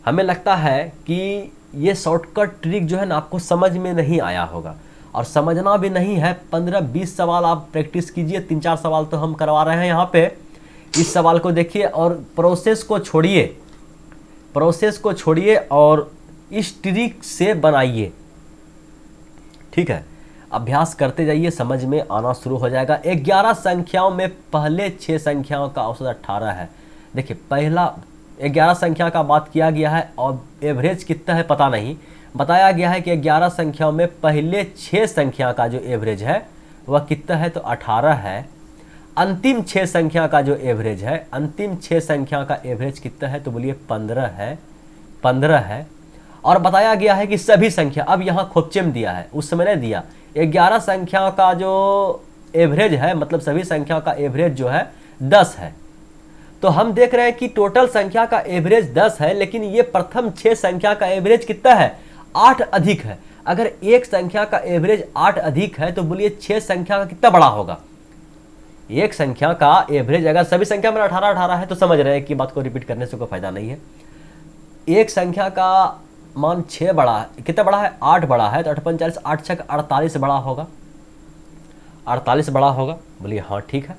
हमें लगता है कि ये शॉर्टकट ट्रिक जो है ना आपको समझ में नहीं आया होगा और समझना भी नहीं है। 15-20 सवाल आप प्रैक्टिस कीजिए, 3-4 सवाल तो हम करवा रहे हैं यहाँ पे। इस सवाल को देखिए और प्रोसेस को छोड़िए और इस ट्रिक से बनाइए, ठीक है। अभ्यास करते जाइए, समझ में आना शुरू हो जाएगा। 11 संख्याओं में पहले 6 संख्याओं का औसत 18 है। देखिए पहला 11 संख्या का बात किया गया है और एवरेज कितना है पता नहीं। बताया गया है कि 11 संख्याओं में पहले 6 संख्या का जो एवरेज है वह कितना है तो 18 है। अंतिम 6 संख्या का जो एवरेज है, अंतिम 6 संख्या का एवरेज कितना है तो बोलिए 15 है। और बताया गया है कि सभी संख्या, अब यहाँ खोपचे में दिया है, उस समय नहीं दिया। 11 संख्या का जो एवरेज है मतलब सभी संख्या का एवरेज जो है 10 है। तो हम देख रहे हैं कि टोटल संख्या का एवरेज 10 है, लेकिन ये प्रथम 6 संख्या का एवरेज कितना है 8 अधिक है। अगर एक संख्या का एवरेज 8 अधिक है तो बोलिए 6 संख्या का कितना बड़ा होगा। एक संख्या का एवरेज अगर सभी संख्या में 18 है तो समझ रहे हैं कि बात को रिपीट करने से कोई फायदा नहीं है। एक संख्या का मान 6 बड़ा है, कितना बड़ा है 8 बड़ा है, तो 8 × 5 = 8 × 6 = 48 बड़ा होगा, 48 बड़ा होगा, बोलिए हाँ ठीक है।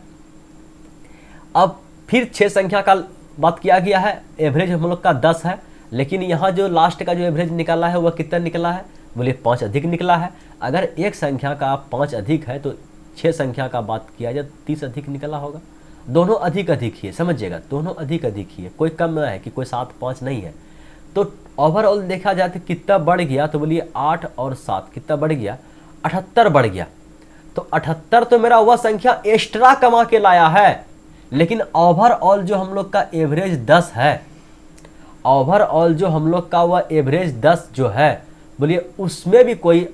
अब फिर 6 संख्या का बात किया गया है, एवरेज हम लोग का 10 है, लेकिन यहाँ जो लास्ट का जो एवरेज निकाला है वह कितना निकला है, बोलिए 5 अधिक निकला है। अगर एक संख्या का 5 अधिक है तो 6 संख्या का बात किया जाए 30 अधिक निकला होगा। दोनों अधिक अधिक ही है, समझिएगा, दोनों अधिक अधिक ही है, कोई कम ना है कि कोई 7 5 नहीं है। तो ओवरऑल देखा जाए तो कितना बढ़ गया, तो बोलिए 8 और 7 कितना बढ़ गया, 78 बढ़ गया। तो 78 तो मेरा वह संख्या एक्स्ट्रा कमा के लाया है, लेकिन ओवरऑल जो हम लोग का एवरेज 10 है, ओवरऑल जो हम लोग का वह एवरेज 10 जो है, बोलिए उसमें भी कोई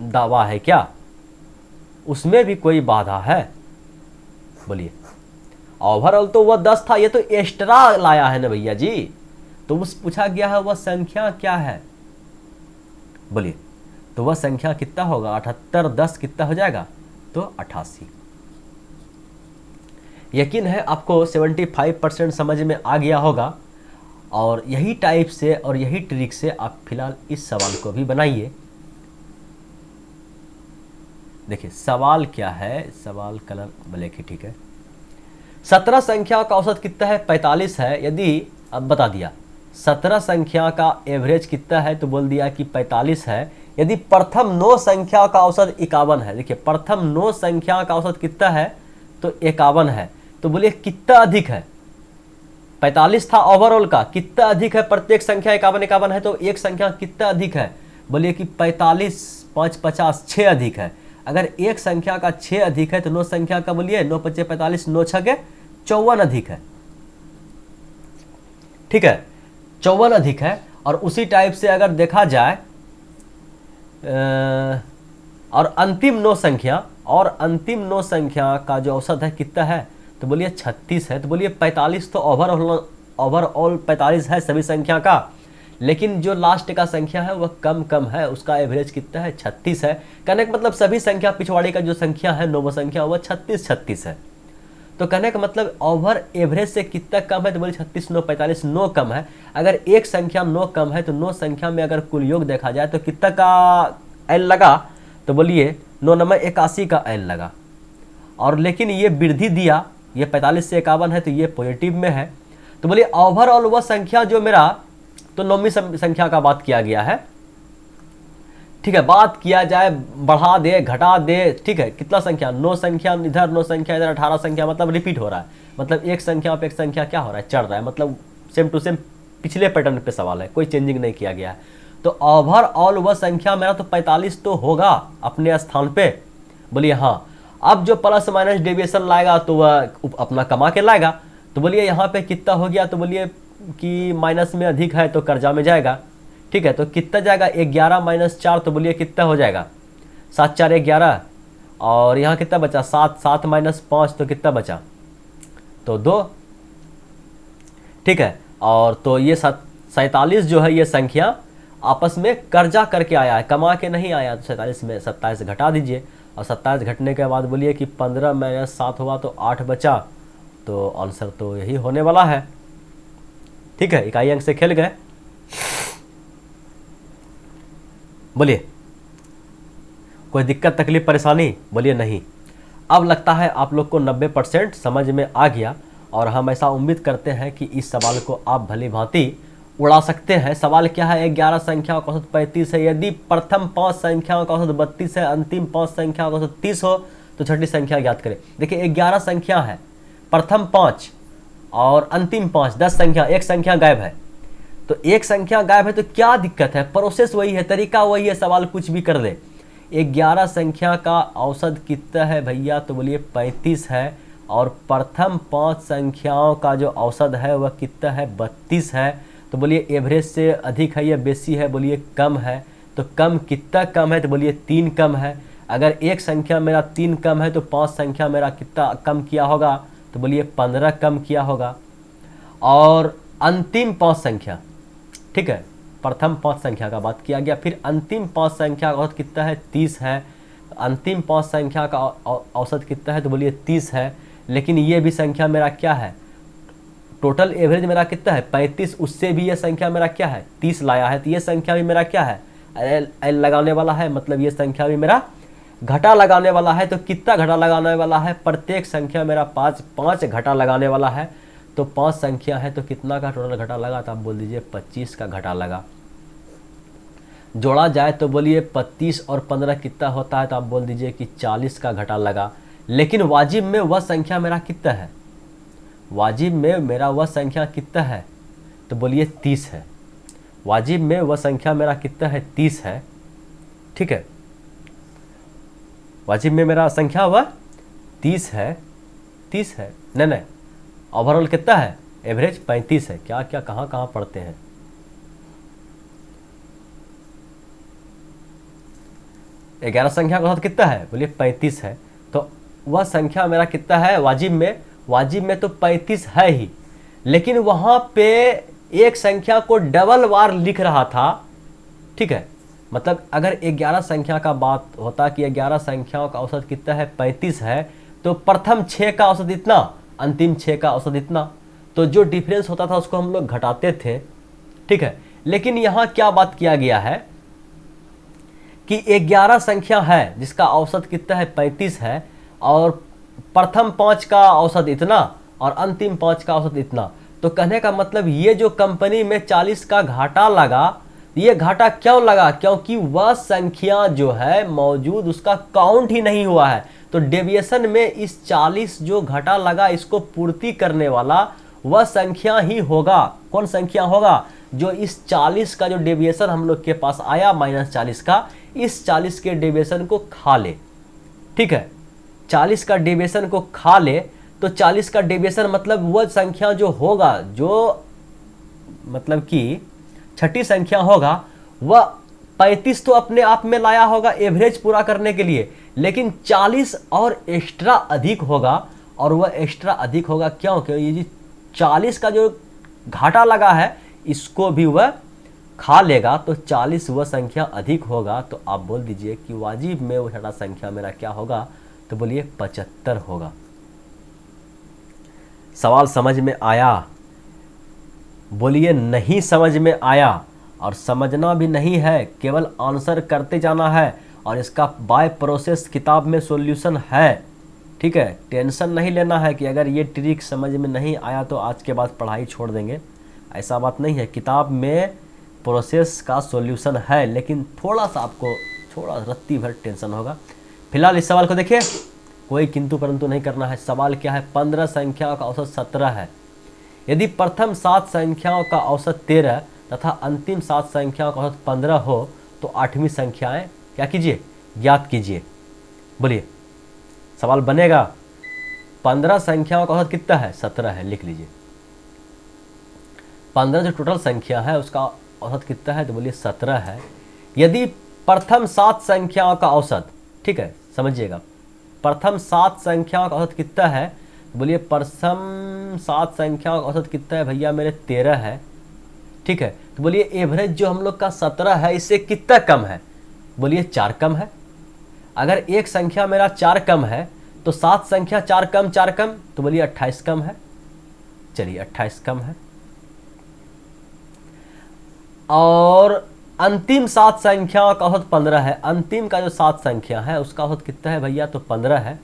दावा है क्या, उसमें भी कोई बाधा है, बोलिए। ओवरऑल तो वह 10 था, ये तो एक्स्ट्रा लाया है ना भैया जी। तो उस पूछा गया है वह संख्या क्या है, बोलिए। तो वह संख्या कितना होगा, 78 10 कितना हो जाएगा, तो 88। यकीन है आपको 75% समझ में आ गया होगा। और यही टाइप से और यही ट्रिक से आप फिलहाल इस सवाल को भी बनाइए। देखिए सवाल क्या है, सवाल कलर ब्लैक ही ठीक है। 17 संख्या का औसत कितना है, 45 है। यदि अब बता दिया 17 संख्या का एवरेज कितना है, तो बोल दिया कि 45 है। यदि प्रथम 9 संख्या का औसत 51 है, देखिए प्रथम 9 संख्या का औसत कितना है, तो 51 है। तो बोलिए कितना अधिक है, 45 था ओवरऑल का, कितना अधिक है, प्रत्येक संख्या 51 51 है, तो एक संख्या कितना अधिक है, बोलिए कि 45 5 50 6 अधिक है। अगर एक संख्या का 6 अधिक है तो 9 संख्या का बोलिए 9 5 45 9 6 54 अधिक है, ठीक है, 54 अधिक है। और उसी टाइप से अगर देखा जाए और अंतिम 9 संख्या, और अंतिम 9 संख्या का जो औसत है कितना है, तो बोलिए 36 है। तो बोलिए 45 तो ओवरऑल 45 है सभी संख्या का, लेकिन जो लास्ट का संख्या है वह कम कम है, उसका एवरेज कितना है, 36 है। कहने का मतलब सभी संख्या पिछवाड़ी का जो संख्या है 9 संख्या वह 36 है। तो कहने का मतलब ओवर एवरेज से कितना कम है, तो बोलिए 36 9 45 9 कम है। अगर एक संख्या 9 कम है तो 9 संख्या में अगर कुल योग देखा जाए तो कितना का एल लगा, तो बोलिए 9 9 81 का एल लगा। और लेकिन ये वृद्धि दिया, ये 45 से 51 है तो ये पॉजिटिव में है। तो बोलिए ओवरऑल वह संख्या जो मेरा, तो 9वीं संख्या का बात किया गया है, ठीक है। बात किया जाए बढ़ा दे घटा दे, ठीक है, कितना संख्या 9 संख्या इधर 9 संख्या इधर 18 संख्या, मतलब रिपीट हो रहा है, मतलब एक संख्या पे एक संख्या क्या हो रहा है, चढ़ रहा है, मतलब सेम टू सेम पिछले पैटर्न पे सवाल है, कोई चेंजिंग नहीं किया गया है। तो ओवरऑल वह संख्या मेरा तो 45 तो होगा अपने स्थान पे, बोलिए हाँ। अब जो प्लस माइनस डेविएशन लाएगा तो वह अपना कमा के लाएगा। तो बोलिए यहाँ पे कितना हो गया, तो बोलिए कि माइनस में अधिक है तो कर्जा में जाएगा, ठीक है। तो कितना जाएगा, 11 माइनस 4, तो बोलिए कितना हो जाएगा, 7 4 11। और यहाँ कितना बचा, 7 7 माइनस 5, तो कितना बचा, तो 2, ठीक है। और तो ये 47 जो है ये संख्या आपस में कर्जा करके आया है, कमा के नहीं आया। तो 47 में 27 घटा दीजिए, और 27 घटने के बाद बोलिए कि 15 माइनस 7 हुआ तो 8 बचा। तो आंसर तो यही होने वाला है, ठीक है। इकाई अंक से खेल गए, बोलिए कोई दिक्कत तकलीफ परेशानी, बोलिए नहीं। अब लगता है आप लोग को 90% समझ में आ गया, और हम ऐसा उम्मीद करते हैं कि इस सवाल को आप भली भांति उड़ा सकते हैं। सवाल क्या है, 11 संख्याओं का औसत 35 है। यदि प्रथम 5 संख्याओं का औसत 32 है, अंतिम 5 संख्याओं का औसत 30 हो, तो छठी संख्या ज्ञात करें। देखिए 11 संख्या है, प्रथम 5 और अंतिम 5 10 संख्या, एक संख्या गायब है। तो एक संख्या गायब है तो क्या दिक्कत है, प्रोसेस वही है, तरीका वही है, सवाल कुछ भी कर दे। 11 संख्या का औसत कितना है भैया, तो बोलिए 35 है। और प्रथम 5 संख्याओं का जो औसत है वह कितना है, 32 है। तो बोलिए एवरेज से अधिक है या बेसी है, बोलिए कम है। तो कम कितना कम है, तो बोलिए 3 कम है। अगर एक संख्या मेरा 3 कम है तो 5 संख्या मेरा कितना कम किया होगा, तो बोलिए 15 कम किया होगा। और अंतिम 5 संख्या, ठीक है, प्रथम 5 संख्या का बात किया गया, फिर अंतिम 5 संख्या का औसत कितना है, 30 है। अंतिम 5 संख्या का औसत कितना है, तो बोलिए 30 है। लेकिन ये भी संख्या मेरा क्या है, टोटल एवरेज मेरा कितना है 35, उससे भी ये संख्या मेरा क्या है 30 लाया है। तो ये संख्या भी मेरा क्या है, एल लगाने वाला है, मतलब ये संख्या भी मेरा घटा लगाने वाला है। तो कितना घटा लगाने वाला है, प्रत्येक संख्या मेरा 5 5 घटा लगाने वाला है। तो 5 संख्या है तो कितना का टोटल घटा लगा, तो आप बोल दीजिए 25 का घटा लगा। जोड़ा जाए तो बोलिए 25 और 15 कितना होता है, तो आप बोल दीजिए कि 40 का घटा लगा। लेकिन वाजिब में वह संख्या मेरा कितना है, वाजिब में मेरा वह संख्या कितना है, तो बोलिए 30 है। वाजिब में वह संख्या मेरा कितना है, 30 है। ठीक है, वाजिब में मेरा संख्या वह 30 है, 30 है। नहीं, ओवरऑल कितना है, एवरेज 35 है। क्या क्या कहाँ कहाँ पढ़ते हैं। ग्यारह संख्या का औसत कितना है, बोलिए 35 है। तो वह संख्या मेरा कितना है वाजिब में, वाजिब में तो 35 है ही, लेकिन वहां पे एक संख्या को डबल बार लिख रहा था। ठीक है, मतलब अगर 11 संख्या का बात होता कि 11 संख्याओं का औसत कितना है 35 है, तो प्रथम 6 का औसत इतना, अंतिम 6 का औसत इतना, तो जो डिफरेंस होता था उसको हम लोग घटाते थे। ठीक है, लेकिन यहाँ क्या बात किया गया है कि 11 संख्या है जिसका औसत कितना है 35 है, और प्रथम 5 का औसत इतना और अंतिम 5 का औसत इतना। तो कहने का मतलब ये जो कंपनी में 40 का घाटा लगा, ये घाटा क्यों लगा, क्योंकि वह संख्या जो है मौजूद उसका काउंट ही नहीं हुआ है। तो डेविएशन में इस 40 जो घाटा लगा इसको पूर्ति करने वाला वह संख्या ही होगा। कौन संख्या होगा, जो इस 40 का जो डेविएशन हम लोग के पास आया -40 का, इस 40 के डेविएशन को खा ले। ठीक है, 40 का डेविएशन को खा ले, तो 40 का डेविएशन मतलब वह संख्या जो होगा, जो मतलब कि छठी संख्या होगा, वह 35 तो अपने आप में लाया होगा एवरेज पूरा करने के लिए, लेकिन 40 और एक्स्ट्रा अधिक होगा। और वह एक्स्ट्रा अधिक होगा क्यों, क्योंकि ये 40 का जो घाटा लगा है इसको भी वह खा लेगा, तो 40 वह संख्या अधिक होगा। तो आप बोल दीजिए कि वाजिब में वह छठा संख्या मेरा क्या होगा, तो बोलिए 75 होगा। सवाल समझ में आया, बोलिए नहीं समझ में आया। और समझना भी नहीं है, केवल आंसर करते जाना है, और इसका बाय प्रोसेस किताब में सॉल्यूशन है। ठीक है, टेंशन नहीं लेना है कि अगर ये ट्रिक समझ में नहीं आया तो आज के बाद पढ़ाई छोड़ देंगे, ऐसा बात नहीं है। किताब में प्रोसेस का सॉल्यूशन है, लेकिन थोड़ा सा आपको थोड़ा रत्ती भर टेंशन होगा। फिलहाल इस सवाल को देखिए, कोई किंतु परंतु नहीं करना है। सवाल क्या है, 15 संख्याओं का औसत 17 है। यदि प्रथम 7 संख्याओं का औसत 13 तथा अंतिम 7 संख्याओं का औसत 15 हो, तो 8वीं संख्याएं क्या कीजिए, ज्ञात कीजिए। बोलिए, सवाल बनेगा 15 संख्याओं का औसत कितना है, 17 है, लिख लीजिए। 15 जो टोटल संख्या है उसका औसत कितना है, तो बोलिए 17 है। यदि प्रथम 7 संख्याओं का औसत, ठीक है समझिएगा, प्रथम 7 संख्याओं का औसत कितना है, तो बोलिए प्रथम 7 संख्याओं का औसत कितना है भैया मेरे 13 है। ठीक है, तो बोलिए एवरेज जो हम लोग का 17 है इससे कितना कम है, बोलिए 4 कम है। अगर एक संख्या मेरा 4 कम है तो 7 संख्या 4 कम 4 कम, तो बोलिए 28 कम है। चलिए 28 कम है। और अंतिम 7 संख्याओं का औसत 15 है। अंतिम का जो 7 संख्या है उसका औसत कितना है भैया, तो 15 है।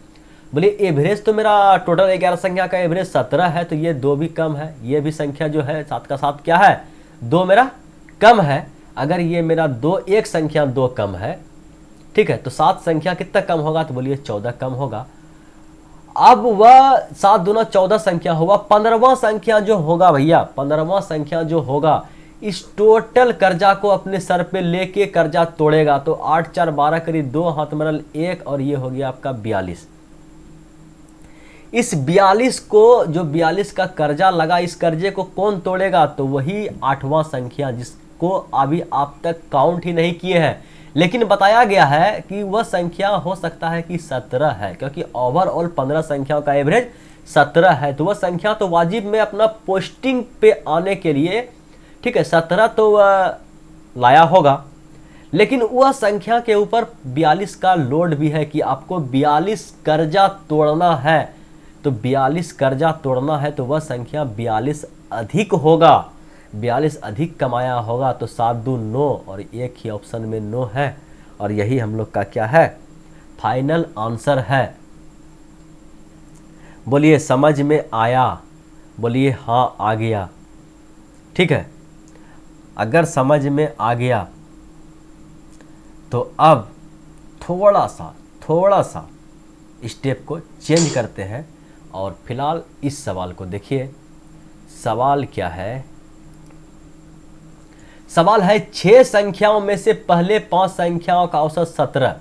बोलिए एवरेज तो मेरा टोटल 11 संख्या का एवरेज 17 है, तो ये 2 भी कम है। ये भी संख्या जो है 7 का 7 क्या है, 2 मेरा कम है। अगर ये मेरा 2 एक संख्या 2 कम है, ठीक है, तो 7 संख्या कितना कम होगा, तो बोलिए 14 कम होगा। अब वह 7 दूना 14 संख्या होगा। 15वां संख्या जो होगा भैया, 15वां संख्या जो होगा इस टोटल कर्जा को अपने सर पे लेके कर्जा तोड़ेगा। तो 8 4 12 करीब 2 हाथ मरल 1, और ये हो गया आपका 42। इस 42 को, जो 42 का कर्जा लगा, इस कर्जे को कौन तोड़ेगा, तो वही 8वां संख्या जिसको अभी आप तक काउंट ही नहीं किए हैं। लेकिन बताया गया है कि वह संख्या हो सकता है कि 17 है, क्योंकि ओवरऑल 15 संख्याओं का एवरेज 17 है। तो वह संख्या तो वाजिब में अपना पोस्टिंग पे आने के लिए, ठीक है, 17 तो लाया होगा, लेकिन वह संख्या के ऊपर 42 का लोड भी है कि आपको 42 कर्जा तोड़ना है। तो 42 कर्जा तोड़ना है तो वह संख्या 42 अधिक होगा, 42 अधिक कमाया होगा। तो 7 2 9, और एक ही ऑप्शन में 9 है, और यही हम लोग का क्या है, फाइनल आंसर है। बोलिए समझ में आया, बोलिए हाँ आ गया। ठीक है, अगर समझ में आ गया तो अब थोड़ा सा स्टेप को चेंज करते हैं और फिलहाल इस सवाल को देखिए। सवाल क्या है? सवाल है 6 संख्याओं में से पहले 5 संख्याओं का औसत 17।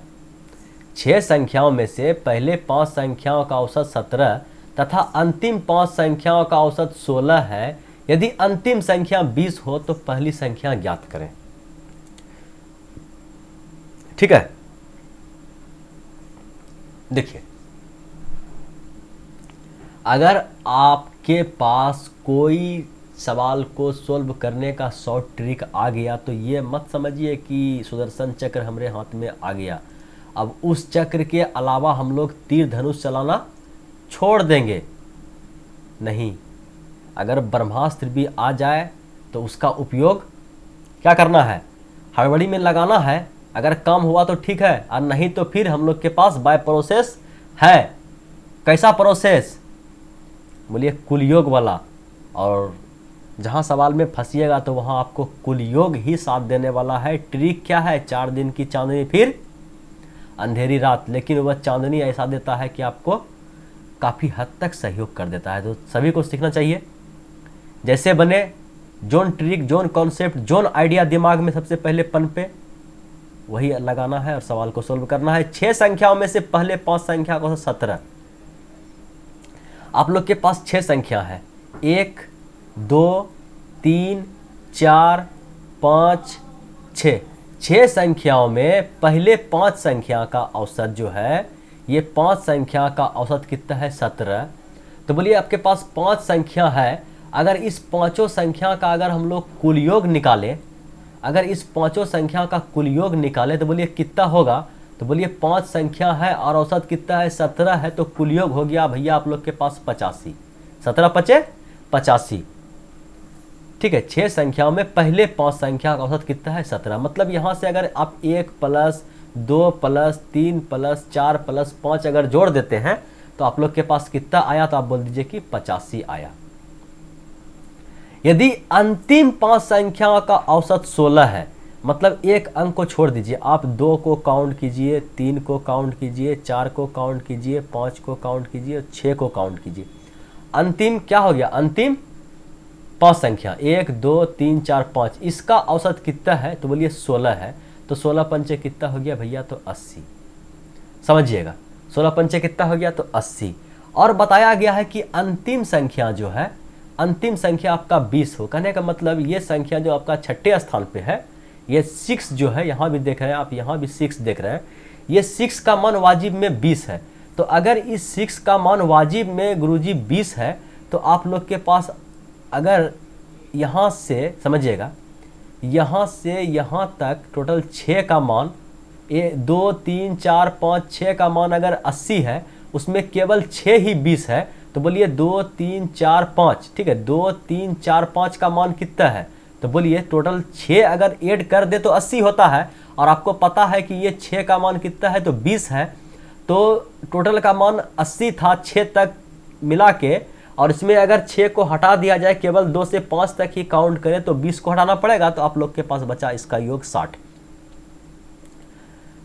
6 संख्याओं में से पहले 5 संख्याओं का औसत 17 तथा अंतिम 5 संख्याओं का औसत 16 है। यदि अंतिम संख्या 20 हो तो पहली संख्या ज्ञात करें। ठीक है, देखिए, अगर आपके पास कोई सवाल को सोल्व करने का शॉर्ट ट्रिक आ गया तो ये मत समझिए कि सुदर्शन चक्र हमारे हाथ में आ गया, अब उस चक्र के अलावा हम लोग तीर धनुष चलाना छोड़ देंगे। नहीं, अगर ब्रह्मास्त्र भी आ जाए तो उसका उपयोग क्या करना है? हड़बड़ी में लगाना है। अगर काम हुआ तो ठीक है, और नहीं तो फिर हम लोग के पास बाय प्रोसेस है। कैसा प्रोसेस? बोलिए कुलयोग वाला। और जहाँ सवाल में फंसिएगा तो वहाँ आपको कुलयोग ही साथ देने वाला है। ट्रिक क्या है? 4 दिन की चांदनी फिर अंधेरी रात, लेकिन वह चांदनी ऐसा देता है कि आपको काफ़ी हद तक सहयोग कर देता है। तो सभी को सीखना चाहिए। जैसे बने, zone trick, zone concept, zone idea दिमाग में सबसे पहले पनपे, वही लगाना है और सवाल को सोल्व करना है। 6 संख्याओं में से पहले 5 संख्या को 17। आप लोग के पास 6 संख्या है, 1 2 3 4 5 6। 6 संख्याओं में पहले 5 संख्या का औसत जो है, ये 5 संख्या का औसत कितना है? 17। तो बोलिए आपके पास 5 संख्या है, अगर इस पांचों संख्या का अगर हम लोग कुल योग निकालें, अगर इस पांचों संख्या का कुल योग निकालें तो बोलिए कितना होगा? तो बोलिए 5 संख्या है और औसत कितना है? 17 है, तो कुल योग हो गया भैया आप लोग के पास 85। 17 पचे 85। ठीक है, 6 संख्याओं में पहले 5 संख्या का औसत कितना है? 17। मतलब यहाँ से अगर आप 1 प्लस 2 प्लस 3 प्लस 4 प्लस 5 अगर जोड़ देते हैं तो आप लोग के पास कितना आया? तो आप बोल दीजिए कि 85 आया। यदि अंतिम 5 संख्याओं का औसत 16 है, मतलब एक अंक को छोड़ दीजिए, आप 2 को काउंट कीजिए, 3 को काउंट कीजिए, 4 को काउंट कीजिए, 5 को काउंट कीजिए, 6 को काउंट कीजिए। अंतिम क्या हो गया? अंतिम 5 संख्या 1 2 3 4 5, इसका औसत कितना है? तो बोलिए 16 है। तो 16 पंचे कितना हो गया भैया? तो 80। समझिएगा, 16 पंचे कितना हो गया? तो 80। और बताया गया है कि अंतिम संख्या जो है, अंतिम संख्या आपका 20 हो। कहने का मतलब ये संख्या जो आपका 6ठे स्थान पे है, ये 6 जो है, यहाँ भी देख रहे हैं आप, यहाँ भी 6 देख रहे हैं, ये 6 का मान वाजिब में 20 है। तो अगर इस 6 का मान वाजिब में गुरुजी 20 है तो आप लोग के पास अगर यहाँ से समझिएगा, यहाँ से यहाँ तक टोटल 6 का मान, 2 3 4 5 6 का मान अगर 80 है, उसमें केवल 6 ही 20 है। तो बोलिए 2 3 4 5, ठीक है, 2 3 4 5 का मान कितना है? तो बोलिए टोटल 6 अगर ऐड कर दे तो 80 होता है, और आपको पता है कि ये 6 का मान कितना है? तो 20 है। तो टोटल का मान 80 था 6 तक मिला के, और इसमें अगर 6 को हटा दिया जाए, केवल 2 से 5 तक ही काउंट करें तो 20 को हटाना पड़ेगा, तो आप लोग के पास बचा इसका योग 60।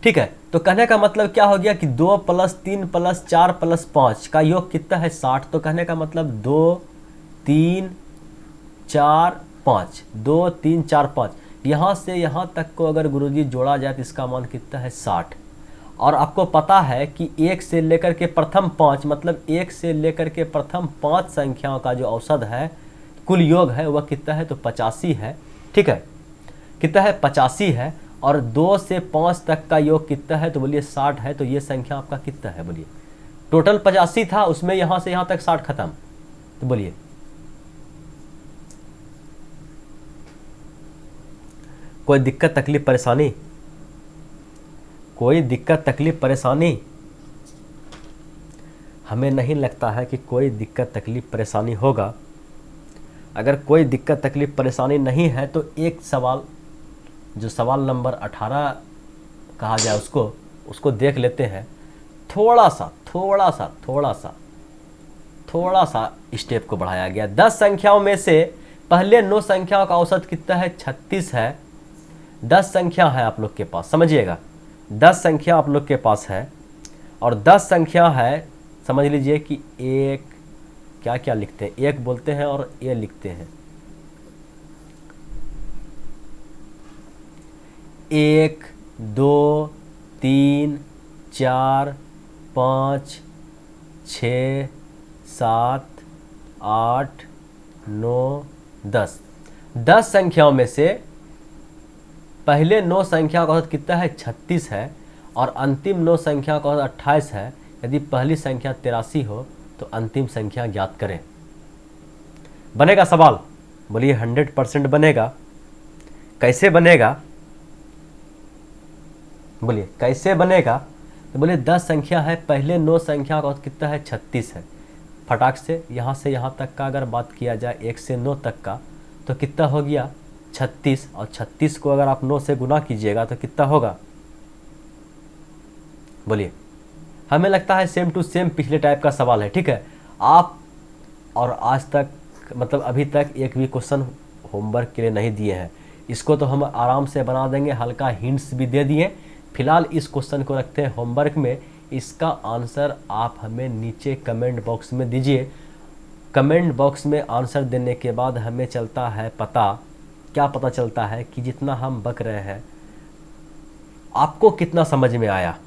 ठीक है, तो कहने का मतलब क्या हो गया कि 2 प्लस 3 प्लस 4 प्लस 5 का योग कितना है? 60। तो कहने का मतलब 2 3 4 5, 2 3 4 5, यहाँ से यहाँ तक को अगर गुरुजी जोड़ा जाए तो इसका मान कितना है? 60। और आपको पता है कि 1 से लेकर के प्रथम 5, मतलब 1 से लेकर के प्रथम 5 संख्याओं का जो औसत है, कुल योग है, वह कितना है? तो 85 है। ठीक है, कितना है? 85 है। और 2 से 5 तक का योग कितना है? तो बोलिए 60 है। तो ये संख्या आपका कितना है? बोलिए टोटल 85 था, उसमें यहाँ से यहाँ तक 60 खत्म। तो बोलिए कोई दिक्कत तकलीफ परेशानी? कोई दिक्कत तकलीफ परेशानी? हमें नहीं लगता है कि कोई दिक्कत तकलीफ परेशानी होगा। अगर कोई दिक्कत तकलीफ परेशानी नहीं है तो एक सवाल, जो सवाल नंबर 18 कहा जाए, उसको देख लेते हैं। थोड़ा सा थोड़ा सा स्टेप को बढ़ाया गया। 10 संख्याओं में से पहले 9 संख्याओं का औसत कितना है? 36 है। 10 संख्या है आप लोग के पास, समझिएगा 10 संख्या आप लोग के पास है, और 10 संख्या है, समझ लीजिए कि एक क्या क्या लिखते हैं, एक बोलते हैं और ए लिखते हैं। 1 2 3 4 5 6 7 8 9 10। 10 संख्याओं में से पहले 9 संख्या का औसत कितना है? 36 है, और अंतिम 9 संख्या का औसत 28 है। यदि पहली संख्या 83 हो तो अंतिम संख्या ज्ञात करें। बनेगा सवाल? बोलिए 100% बनेगा। कैसे बनेगा? बोलिए कैसे बनेगा? तो बोलिए 10 संख्या है, पहले 9 संख्या का औसत कितना है? 36 है। फटाक से यहाँ तक का अगर बात किया जाए 1 से 9 तक का, तो कितना हो गया? 36। और 36 को अगर आप 9 से गुना कीजिएगा तो कितना होगा? बोलिए। हमें लगता है सेम टू सेम पिछले टाइप का सवाल है, ठीक है। आप और आज तक मतलब अभी तक एक भी क्वेश्चन होमवर्क के लिए नहीं दिए हैं। इसको तो हम आराम से बना देंगे, हल्का हिंट्स भी दे दिए। फिलहाल इस क्वेश्चन को रखते हैं होमवर्क में। इसका आंसर आप हमें नीचे कमेंट बॉक्स में दीजिए। कमेंट बॉक्स में आंसर देने के बाद हमें चलता है पता, क्या पता चलता है कि जितना हम बक रहे हैं आपको कितना समझ में आया,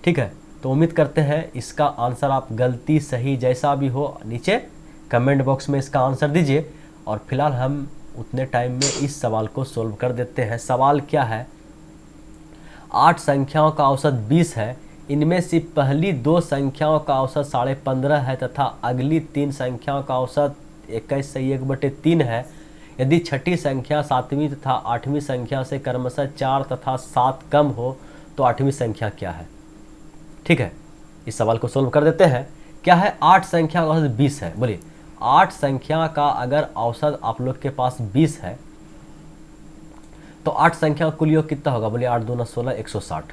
ठीक है। तो उम्मीद करते हैं इसका आंसर आप गलती सही जैसा भी हो नीचे कमेंट बॉक्स में इसका आंसर दीजिए। और फिलहाल हम उतने टाइम में इस सवाल को सोल्व कर देते हैं। सवाल क्या है? 8 संख्याओं का औसत 20 है। इनमें से पहली 2 संख्याओं का औसत 15.5 है तथा अगली 3 संख्याओं का औसत 21 से 1/3 है। यदि छठी संख्या 7वीं तथा 8वीं संख्या से क्रमशः 4 तथा 7 कम हो तो 8वीं संख्या क्या है? ठीक है, इस सवाल को सोल्व कर देते हैं। क्या है? 8 संख्या का औसत 20 है। बोलिए 8 संख्या का अगर औसत आप लोग के पास 20 है तो 8 संख्या का कुल योग कितना होगा? बोलिए 8 दूना 16, 160।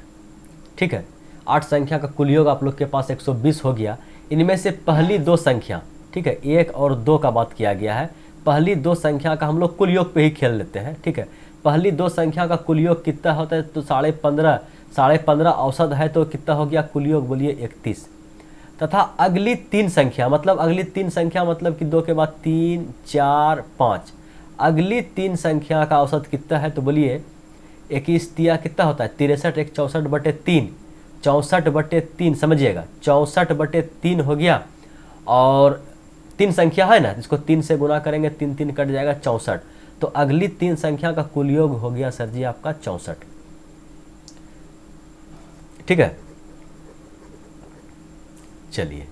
ठीक है, 8 संख्या का कुल योग आप लोग के पास 120 हो गया। इनमें से पहली 2 संख्या, ठीक है, 1 और 2 का बात किया गया है। पहली 2 संख्या का हम लोग कुल योग पे ही खेल लेते हैं, ठीक है। पहली 2 संख्या का कुल योग कितना होता है? तो 15.5 औसत है तो कितना हो गया कुल योग? बोलिए 31। तथा अगली 3 संख्या मतलब अगली 3 संख्या मतलब कि 2 के बाद 3, 4, 5, अगली 3 संख्या का औसत कितना है? तो बोलिए 21 तिया कितना होता है? 63, 1 64/3, 64/3 समझिएगा, 64/3 हो गया। और 3 संख्या है ना, जिसको 3 से गुना करेंगे 3 3 कट जाएगा 64। तो अगली 3 संख्या का कुल योग हो गया सर जी आपका 64। ठीक है, चलिए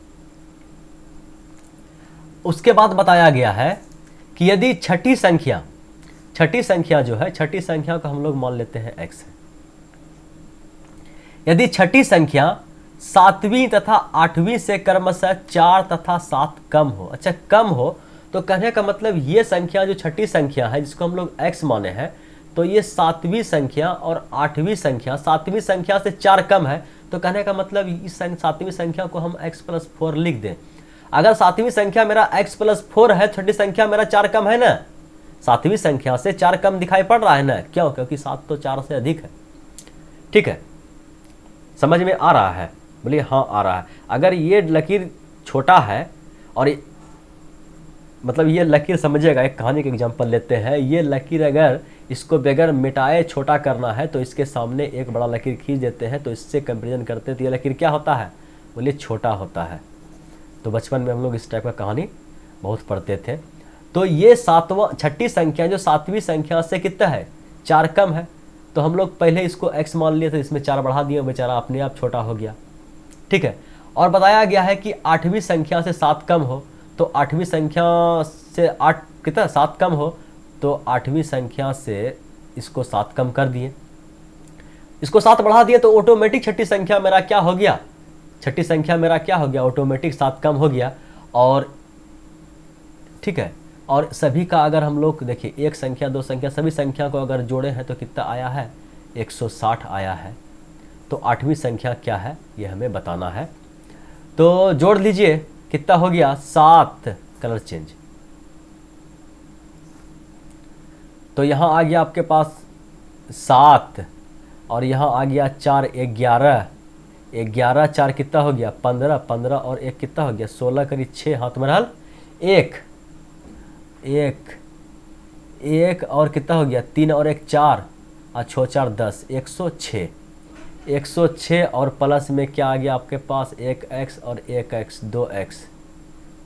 उसके बाद बताया गया है कि यदि छठी संख्या जो है, छठी संख्या को हम लोग मान लेते हैं x है। यदि छठी संख्या 7वीं तथा 8वीं से क्रमशः 4 तथा 7 कम हो, अच्छा कम हो, तो कहने का मतलब ये संख्या जो छठी संख्या है जिसको हम लोग x माने हैं, तो ये 7वीं संख्या और 8वीं संख्या, 7वीं संख्या से 4 कम है, तो कहने का मतलब इस 7वीं संख्या को हम x+4 लिख दें। अगर 7वीं संख्या मेरा x+4 है, छठी संख्या मेरा 4 कम है ना, 7वीं संख्या से 4 कम दिखाई पड़ रहा है ना, क्यों? क्योंकि 7 तो 4 से अधिक है। ठीक है, समझ में आ रहा है? बोलिए हाँ आ रहा है। अगर ये लकीर छोटा है और मतलब ये लकीर समझिएगा, एक कहानी का एग्जांपल लेते हैं। ये लकीर अगर इसको बगैर मिटाए छोटा करना है तो इसके सामने एक बड़ा लकीर खींच देते हैं, तो इससे कंपेरिजन करते हैं तो ये लकीर क्या होता है? बोलिए छोटा होता है। तो बचपन में हम लोग इस टाइप का कहानी बहुत पढ़ते थे। तो ये छठी संख्या जो 7वीं संख्या से कितना है? 4 कम है, तो हम लोग पहले इसको x मान लिए, तो इसमें 4 बढ़ा दिए, बेचारा अपने आप छोटा हो गया। ठीक है, और बताया गया है कि 8वीं संख्या से 7 कम हो, तो 8वीं संख्या से 8 कितना 7 कम हो, तो 8वीं संख्या से इसको 7 कम कर दिए, इसको 7 बढ़ा दिए, तो ऑटोमेटिक छठी संख्या मेरा क्या हो गया? छठी संख्या मेरा क्या हो गया? ऑटोमेटिक 7 कम हो गया। और ठीक है, और सभी का अगर हम लोग देखिए 1 संख्या 2 संख्या सभी संख्या को अगर जोड़े हैं तो कितना आया है? 160 आया है। तो 8वीं संख्या क्या है ये हमें बताना है। तो जोड़ लीजिए कितना हो गया 7 कलर चेंज। तो यहाँ आ गया आपके पास 7 और यहाँ आ गया 4, 11, 11 4 कितना हो गया 15, 15 और 1 कितना हो गया 16 करीब 6 हाथ में रहल 1, 1 और कितना हो गया 3 और 1 4 और 6 4 10, 106, 106 और प्लस में क्या आ गया आपके पास 1x और 1x 2x,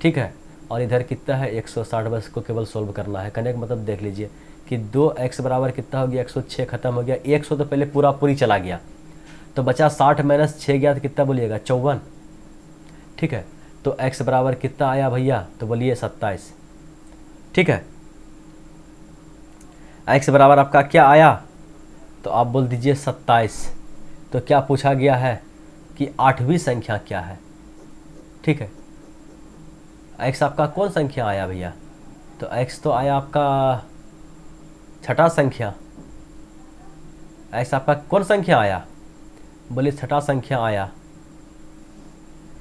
ठीक है। और इधर कितना है 160, बस को केवल सोल्व करना है। करने का मतलब देख लीजिए कि 2x बराबर कितना हो गया 106 खत्म हो गया, 100 तो पहले पूरा पूरी चला गया, तो बचा 60 माइनस 6 गया तो कितना बोलिएगा 54, ठीक है। तो x बराबर कितना आया भैया, तो बोलिए 27, ठीक है। x बराबर आपका क्या आया, तो आप बोल दीजिए 27। तो क्या पूछा गया है कि 8वीं संख्या क्या है, ठीक है। x आपका कौन संख्या आया भैया, तो x तो आया आपका छठा संख्या। x आपका कौन संख्या आया, बोलिए छठा संख्या आया।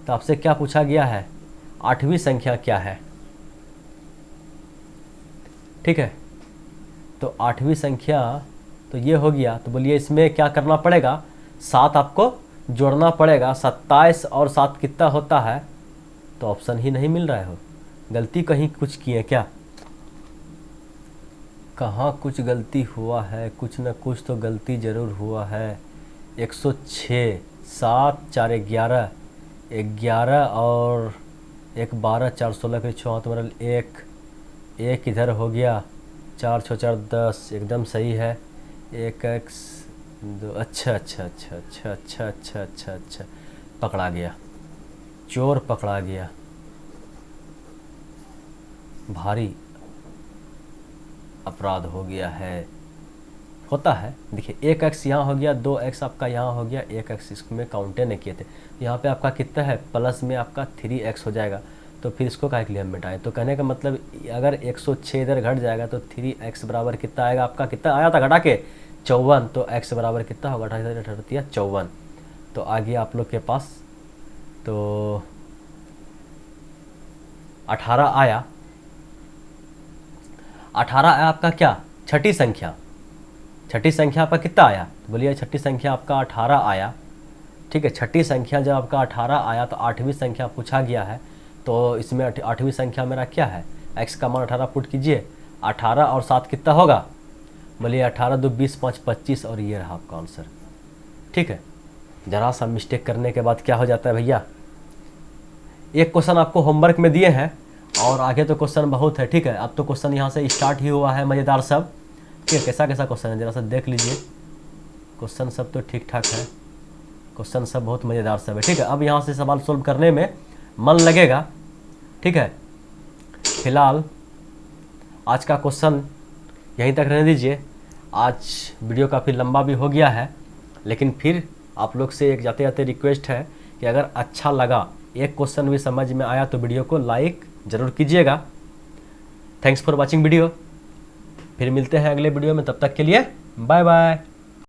तो आपसे क्या पूछा गया है 8वीं संख्या क्या है, ठीक है। तो 8वीं संख्या तो ये हो गया, तो बोलिए इसमें क्या करना पड़ेगा 7 आपको जोड़ना पड़ेगा। 27 और 7 कितना होता है, तो ऑप्शन ही नहीं मिल रहा है, हो गलती कहीं कुछ किए क्या, कहाँ कुछ गलती हुआ है, कुछ न कुछ तो गलती ज़रूर हुआ है। 106, 7 4 11, 11 और 1 12, 4 16 के 6 हाथ मरल 1 इधर हो गया, 4 6 4 10, एकदम सही है। 1x 2, अच्छा, पकड़ा गया, चोर पकड़ा गया, भारी अपराध हो गया है, होता है। देखिए 1x यहाँ हो गया, 2x आपका यहाँ हो गया, 1x इसमें काउंटे नहीं किए थे। यहाँ पे आपका कितना है प्लस में आपका 3x हो जाएगा, तो फिर इसको काहे के लिए हम मिटाएं। तो कहने का मतलब अगर 106 इधर घट जाएगा तो 3x बराबर कितना आएगा आपका, कितना आया था घटा के 54, तो x बराबर कितना होगा 54। तो आ गया आप लोग के पास, तो 18 आया। 18 आया आपका क्या छठी संख्या, छठी संख्या आपका कितना आया, तो बोलिए छठी संख्या आपका 18 आया, ठीक है। छठी संख्या जब आपका 18 आया तो 8वीं संख्या पूछा गया है, तो इसमें 8वीं संख्या मेरा क्या है, x का मान 18 पुट कीजिए, 18 और 7 कितना होगा, बोलिए 18 2 20 5 25 और ये रहा आपका आंसर, ठीक है। ज़रा सा मिस्टेक करने के बाद क्या हो जाता है भैया, एक क्वेश्चन आपको होमवर्क में दिए हैं और आगे तो क्वेश्चन बहुत है, ठीक है। अब तो क्वेश्चन यहाँ से स्टार्ट ही हुआ है, मज़ेदार सब, ठीक है। कैसा कैसा क्वेश्चन है ज़रा सा देख लीजिए, क्वेश्चन सब तो ठीक ठाक है, क्वेश्चन सब बहुत मज़ेदार सब है, ठीक है। अब यहाँ से सवाल सोल्व करने में मन लगेगा, ठीक है। फिलहाल आज का क्वेश्चन यहीं तक रहने दीजिए, आज वीडियो काफ़ी लंबा भी हो गया है, लेकिन फिर आप लोग से एक जाते जाते रिक्वेस्ट है कि अगर अच्छा लगा, एक क्वेश्चन भी समझ में आया तो वीडियो को लाइक ज़रूर कीजिएगा। थैंक्स फॉर वॉचिंग वीडियो, फिर मिलते हैं अगले वीडियो में, तब तक के लिए बाय बाय।